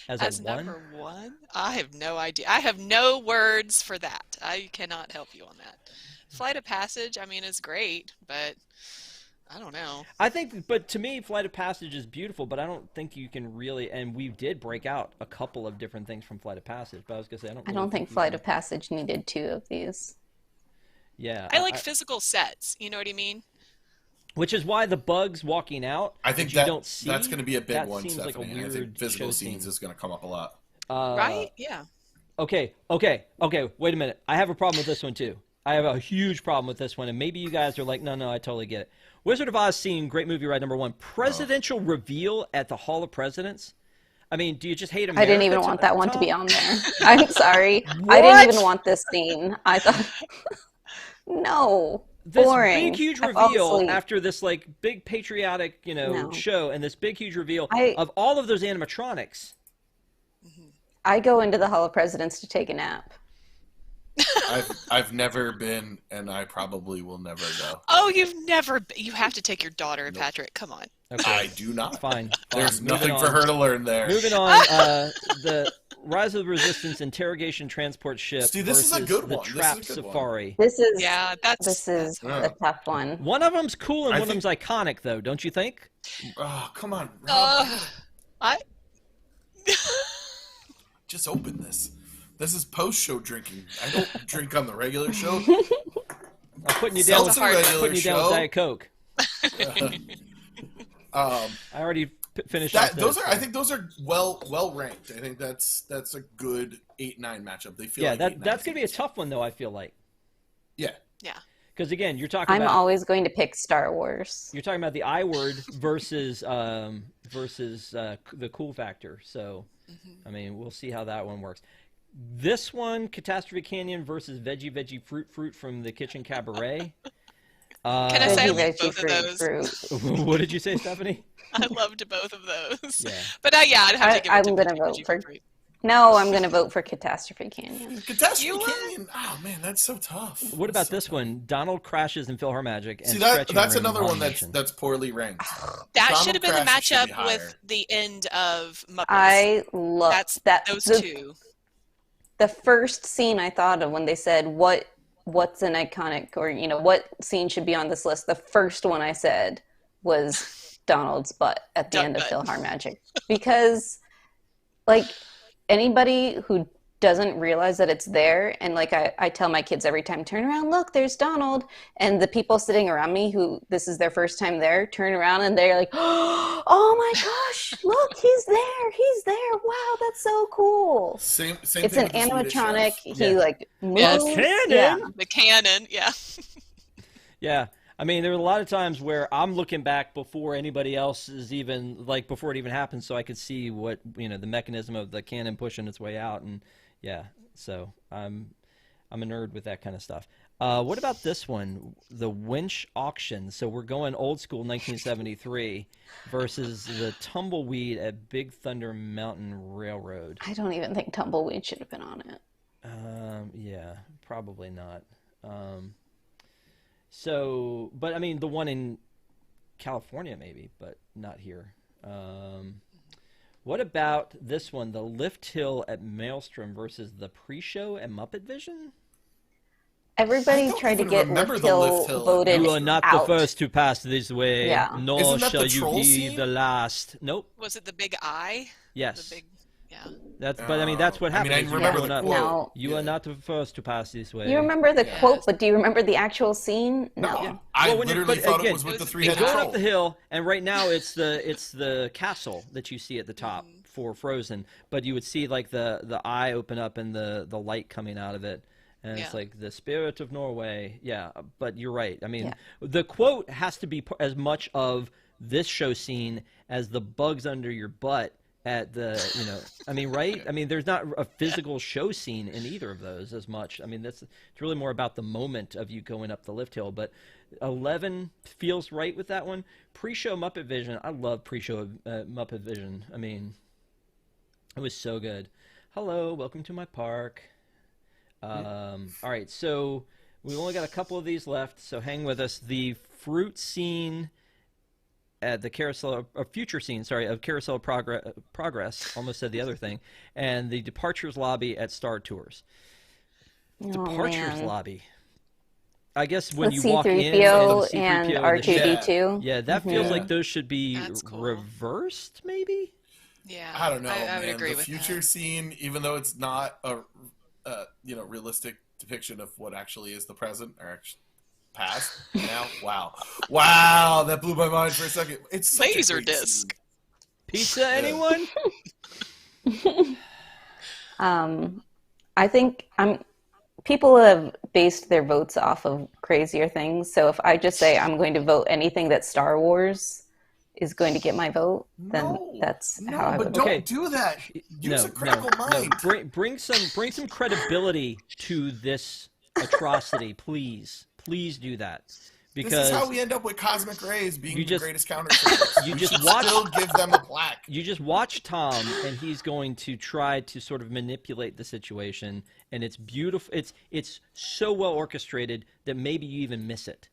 as As a 1. number one? I have no idea. I have no words for that. I cannot help you on that. Flight of Passage, I mean, is great, but I don't know. I think, but to me, Flight of Passage is beautiful, but I don't think you can really, and we did break out a couple of different things from Flight of Passage, but I was going to say, I don't think you Flight can- of Passage needed 2 of these. Yeah. I like physical sets. You know what I mean? which is why the bugs walking out, I think which you don't see, that's going to be a big that one, seems like a Stephanie. I weird think physical show scenes scene. is going to come up a lot. Right? Yeah. Okay, wait a minute. I have a problem with this one too. I have a huge problem with this one, and maybe you guys are like, no, I totally get it. Wizard of Oz scene, great movie, right? Number 1. Presidential reveal at the Hall of Presidents. I mean, do you just hate America? I didn't even want that one to be on there. I'm sorry. I What? didn't even want this scene. I thought, no. this boring. big huge I fall reveal asleep. after this like big patriotic No. show, and this big huge reveal I of all of those animatronics. I go into the Hall of Presidents to take a nap. I've never been, and I probably will never go. Oh, you have to take your daughter, Nope. Patrick. Come on. Okay, I do not. fine. There's Moving nothing for on. her to learn there. Moving on, the Rise of the Resistance interrogation transport ship See, this is a versus good the one. This is a Trap good one. Safari. This is Yeah, this is hard. a tough one. One of them's cool and I one of them's iconic, though, don't you think? Oh, come on, Rob. I Just open this. This is post-show drinking. I don't drink on the regular show. I'm putting you down with Seltzer regular show. Diet Coke. I already finished off Those this. are. I think those are well ranked. I think that's a good 8-9 matchup. They feel Yeah, like that's going to be a tough one, though, I feel like. Yeah. yeah. Because, again, you're talking I'm about always going to pick Star Wars. you're talking about the I word versus the cool factor. So, I mean, we'll see how that one works. This one, Catastrophe Canyon versus Veggie Fruit from the Kitchen Cabaret. Can I say I Veggie, like veggie, both of those? What did you say, Stephanie? I loved both of those. Yeah. But yeah, I'd have to give it I'm to gonna Veggie vote for Fruit. No, I'm going to vote for Catastrophe Canyon. Catastrophe You were- Canyon. Oh man, that's so tough. What about That's so this tough. one? Donald crashes in PhilharMagic. And See, Stretching that's Ring another one Hauntation. that's poorly ranked. That Donald should have been the Crash should be matchup higher. with the end of Muppets. I love That's that. those the, two. the first scene I thought of when they said what's an iconic, or what scene should be on this list, the first one I said was Donald's butt at the Duck end of butt. PhilharMagic, because like anybody who doesn't realize that it's there, and like I tell my kids every time, turn around, look, there's Donald, and the people sitting around me who this is their first time there turn around and they're like, oh my gosh, look, he's there, wow, that's so cool. Same It's thing an with the Swedish animatronic. Chef. He Yeah. like moves. Yes. Cannon! Yeah. The canon, yeah. Yeah. I mean, there are a lot of times where I'm looking back before anybody else is even, like, before it even happens, so I could see what, the mechanism of the cannon pushing its way out, and yeah, so I'm a nerd with that kind of stuff. What about this one, the winch auction? So we're going old school 1973 versus the tumbleweed at Big Thunder Mountain Railroad. I don't even think Tumbleweed should have been on it. Yeah, probably not. So, but I mean, the one in California maybe, but not here. What about this one, the Lift Hill at Maelstrom versus the pre-show at Muppet Vision? Everybody I don't tried to even get remember Lift the Hill Lift Hill. voted You are not out. the first to pass this way, Yeah. nor Isn't that shall the you troll be scene? the last. Nope. Was it the big eye? Yes. The big, yeah. But I mean, that's what I mean, happened. I is remember you're the going up. quote. No. You Yeah. are not the first to pass this way. You remember the Yeah. quote, but do you remember the actual scene? No. No, I Well, when you- literally but thought again, it was with it the was three-headed You're big going troll. up the hill, and right now it's the castle that you see at the top for Frozen. But you would see like the eye open up and the light coming out of it, and it's Yeah. like the spirit of Norway. Yeah, but you're right. I mean, Yeah. the quote has to be as much of this show scene as the bugs under your butt at the I mean, right? I mean, there's not a physical show scene in either of those as much. I mean, it's really more about the moment of you going up the lift hill. But 11 feels right with that one. Pre-show Muppet Vision, I love pre-show Muppet Vision. I mean, it was so good. Hello, welcome to my park. All right, so we've only got a couple of these left, so hang with us. The fruit scene at the Carousel, or future scene, sorry, of Carousel Progress, almost said the other thing, and the Departures Lobby at Star Tours. Oh, Departures man. Lobby. I guess when With you walk in, C-3PO the and C-3PO R2-D2. yeah, that feels Mhm. like those should be That's cool. reversed, maybe? Yeah. I don't know, I would man. agree The with future that. scene, even though it's not a realistic depiction of what actually is the present or past now. Wow, that blew my mind for a second. It's such a Laser great disc. scene. Pizza, anyone? I think people have based their votes off of crazier things. So if I just say I'm going to vote anything that Star Wars is going to get my vote, then No, that's No, how I but would don't Okay. do that. Use a critical mind. Bring some credibility to this atrocity, please. Please do that. This Because is how we end up with Cosmic Rays being you the just- greatest counterfeiters. you We just should watch- still give them a plaque. you just watch Tom, and he's going to try to sort of manipulate the situation, and it's beautiful. It's so well orchestrated that maybe you even miss it.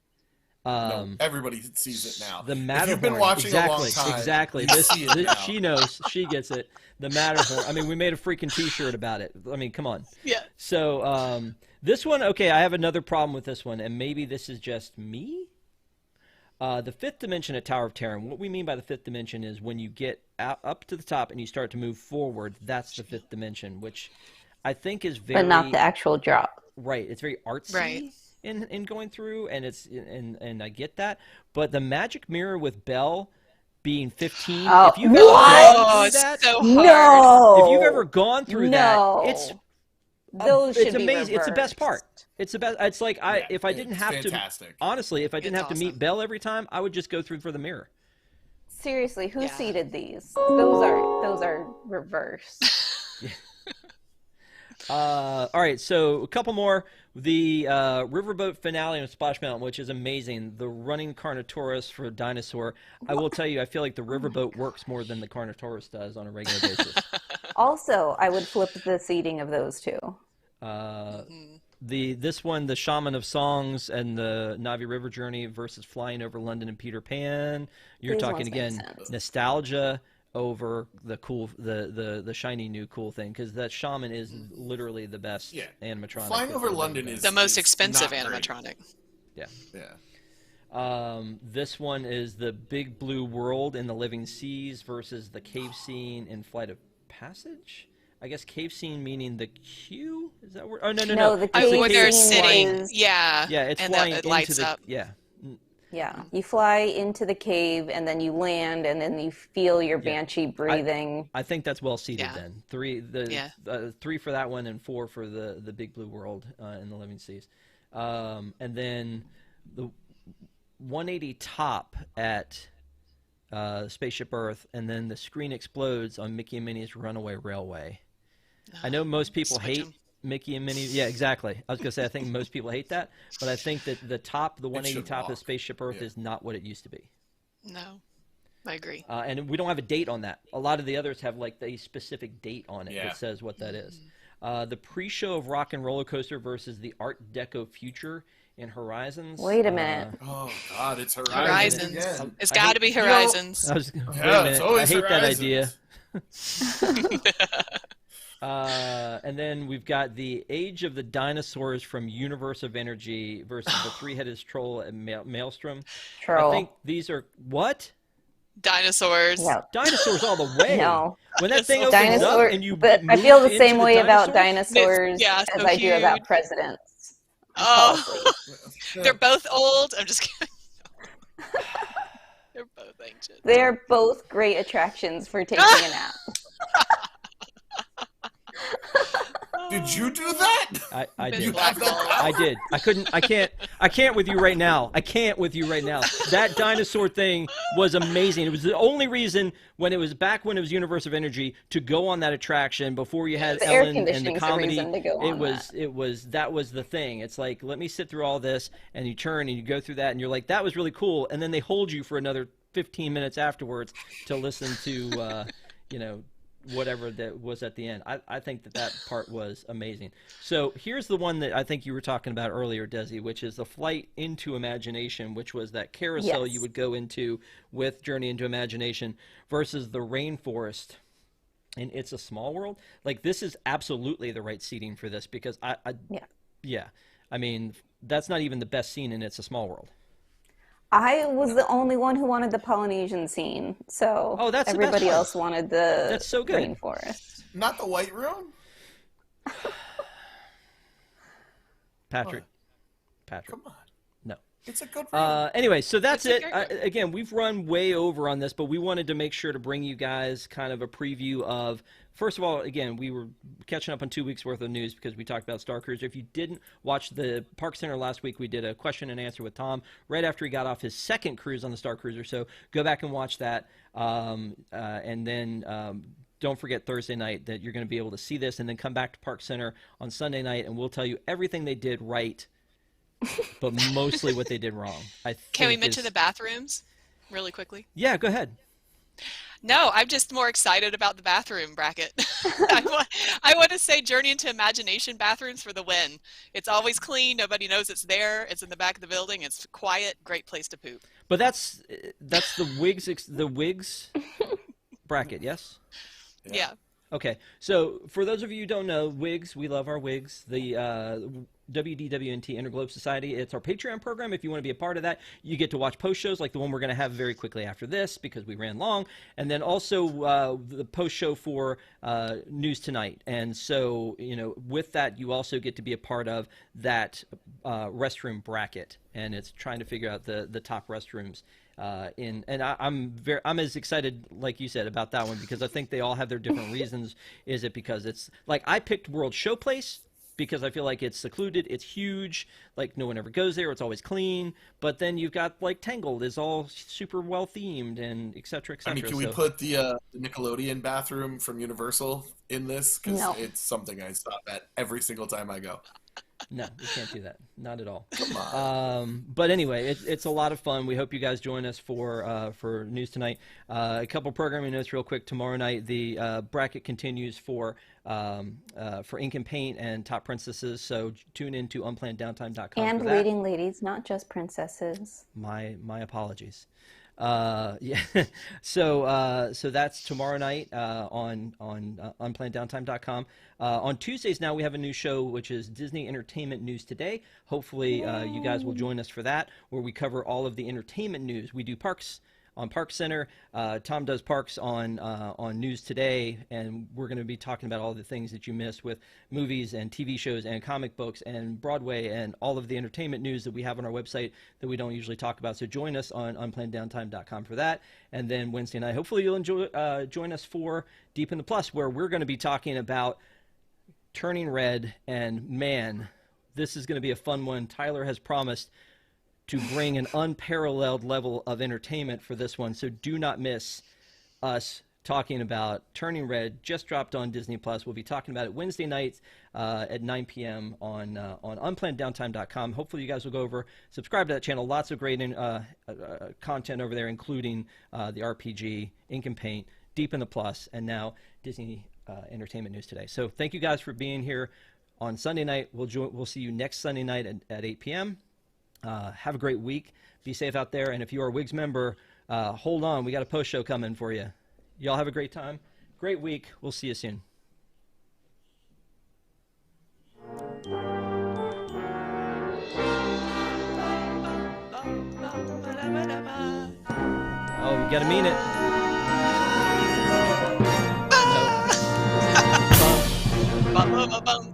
No, everybody sees it now. The Matterhorn. If you've been watching exactly, a long time, exactly. you see it now. She knows. She gets it. The Matterhorn. I mean, we made a freaking T-shirt about it. I mean, come on. Yeah. So this one, okay, I have another problem with this one, and maybe this is just me. The fifth dimension at Tower of Terror. What we mean by the fifth dimension is when you get up to the top and you start to move forward. That's the fifth dimension, which I think is very. But not the actual drop. Right. It's very artsy. Right. In going through, and and I get that, but the magic mirror with Belle being 15. Oh, if you've ever what? gone through it's that, so hard. No. if you've ever gone through No. that, it's Those should it's be amazing. It's the best part. reversed. It's the best. It's like if I didn't it's have fantastic. to, honestly, if I didn't It's have to meet awesome. Belle every time, I would just go through for the mirror. Seriously, who Yeah. seeded these? Those are reversed. All right, so a couple more. The riverboat finale on Splash Mountain, which is amazing. The running Carnotaurus for Dinosaur. I will tell you, I feel like the riverboat works more than the Carnotaurus does on a regular basis. Also, I would flip the seeding of those two. This one, the Shaman of Songs and the Navi River Journey versus Flying Over London and Peter Pan. You're These talking ones make again sense. nostalgia over the cool, the shiny new cool thing, because that Shaman is literally the best animatronic. Flying that Over they've London ever is The most not expensive great. animatronic. Yeah. Yeah. This one is the Big Blue World in the Living Seas versus the cave scene in Flight of Passage. I guess cave scene meaning the queue. Is that word? Oh no. No, the It's cave Where they're scene sitting. is- Yeah. Yeah, it's and flying it into lights the up. yeah. Yeah, you fly into the cave and then you land and then you feel your banshee breathing. I think that's well seated Yeah. then. Three for that one and 4 for the Big Blue World in the Living Seas. And then the 180 top at Spaceship Earth, and then the screen explodes on Mickey and Minnie's Runaway Railway. I know most people Switch hate 'em. Mickey and Minnie. Yeah, exactly. I was gonna say I think most people hate that, but I think that the 180 should top of walk. Spaceship Earth Yeah. is not what it used to be. No, I agree. And we don't have a date on that. A lot of the others have like a specific date on it Yeah. that says what that is. The pre-show of Rock and Roller Coaster versus the Art Deco future in Horizons. Wait a minute. Oh God, it's Horizons. again. It's I got hate- to be You know- Horizons. I was, wait a Yeah, it's minute. I always hate that idea. Horizons. And then we've got the Age of the Dinosaurs from Universe of Energy versus the Three-Headed Troll at Maelstrom. Troll. I think these are what? Dinosaurs. No. Dinosaurs all the way. No. When that thing opens Dinosaur, up and you but I move feel the into same way about dinosaurs? dinosaurs Yeah, as so I do about huge. presidents. Oh, they're both old. I'm just kidding. They're both ancient. They're both great attractions for taking a nap. Did you do that? I You did. have that I did. I can't with you right now. I can't with you right now. That dinosaur thing was amazing. It was the only reason when it was Universe of Energy to go on that attraction before you had The air Ellen and the conditioning's the comedy. reason to go on That was the thing. It's like, let me sit through all this, and you turn and you go through that and you're like, that was really cool, and then they hold you for another 15 minutes afterwards to listen to whatever that was at the end. I think that part was amazing. So here's the one that I think you were talking about earlier, Desi, which is the Flight into Imagination, which was that carousel Yes. you would go into with Journey into Imagination versus the Rainforest. And It's a Small World. Like, this is absolutely the right seating for this, because Yeah. I mean, that's not even the best scene in It's a Small World. I was the only one who wanted the Polynesian scene, so Oh, that's the best everybody one. else wanted the That's so good. rainforest. Not the White Room? Patrick. Come on. No. It's a good room. Anyway, so that's It's it. a great one. Again, we've run way over on this, but we wanted to make sure to bring you guys kind of a preview of, first of all, again, we were catching up on 2 weeks worth of news because we talked about Star Cruiser. If you didn't watch the ParksCenter last week, we did a question and answer with Tom right after he got off his second cruise on the Star Cruiser. So go back and watch that. And then don't forget Thursday night that you're going to be able to see this, and then come back to ParksCenter on Sunday night, and we'll tell you everything they did right but mostly what they did wrong. I Can we think mention is... the bathrooms really quickly? Yeah, go ahead. No, I'm just more excited about the bathroom bracket. I want to say Journey into Imagination bathrooms for the win. It's always clean. Nobody knows it's there. It's in the back of the building. It's quiet. Great place to poop. But that's the Wigs bracket, yes? Yeah. Okay, so for those of you who don't know, WIGS, we love our WIGS, the WDWNT Interglobe Society. It's our Patreon program. If you want to be a part of that, you get to watch post shows like the one we're going to have very quickly after this because we ran long, and then also the post show for News Tonight. And so, with that, you also get to be a part of that restroom bracket, and it's trying to figure out the top restrooms. I'm as excited, like you said, about that one because I think they all have their different reasons. Is it because it's like I picked World Showplace because I feel like it's secluded, it's huge, like no one ever goes there, it's always clean. But then you've got like Tangled is all super well themed and et cetera, et cetera. I mean, can we put the Nickelodeon bathroom from Universal in this? Because it's something I stop at every single time I go. No, we can't do that. Not at all. Come on. But anyway, it's a lot of fun. We hope you guys join us for News Tonight. A couple programming notes real quick. Tomorrow night, the bracket continues for Ink and Paint and Top Princesses. So tune in to unplanneddowntime.com And for that. leading ladies, not just princesses. My apologies. Yeah. So that's tomorrow night on unplanneddowntime.com. On Tuesdays now we have a new show which is Disney Entertainment News Today. Hopefully you guys will join us for that, where we cover all of the entertainment news. We do parks on ParksCenter. Tom does parks on News Today, and we're going to be talking about all the things that you missed with movies and TV shows and comic books and Broadway and all of the entertainment news that we have on our website that we don't usually talk about. So join us on unplanneddowntime.com for that. And then Wednesday night, hopefully you'll join us for Deep in the Plus, where we're going to be talking about Turning Red. And man, this is going to be a fun one. Tyler has promised to bring an unparalleled level of entertainment for this one. So do not miss us talking about Turning Red. Just dropped on Disney Plus. We'll be talking about it Wednesday nights at 9 p.m. on unplanneddowntime.com. Hopefully you guys will go over, subscribe to that channel. Lots of great content over there, including the RPG, Ink and Paint, Deep in the Plus, and now Disney Entertainment News Today. So thank you guys for being here on Sunday night. We'll see you next Sunday night at 8 p.m. Have a great week. Be safe out there. And if you are a WIGS member, hold on. We got a post show coming for you. Y'all have a great time. Great week. We'll see you soon. Oh, you gotta mean it. No. Bum, bum, bum, bum.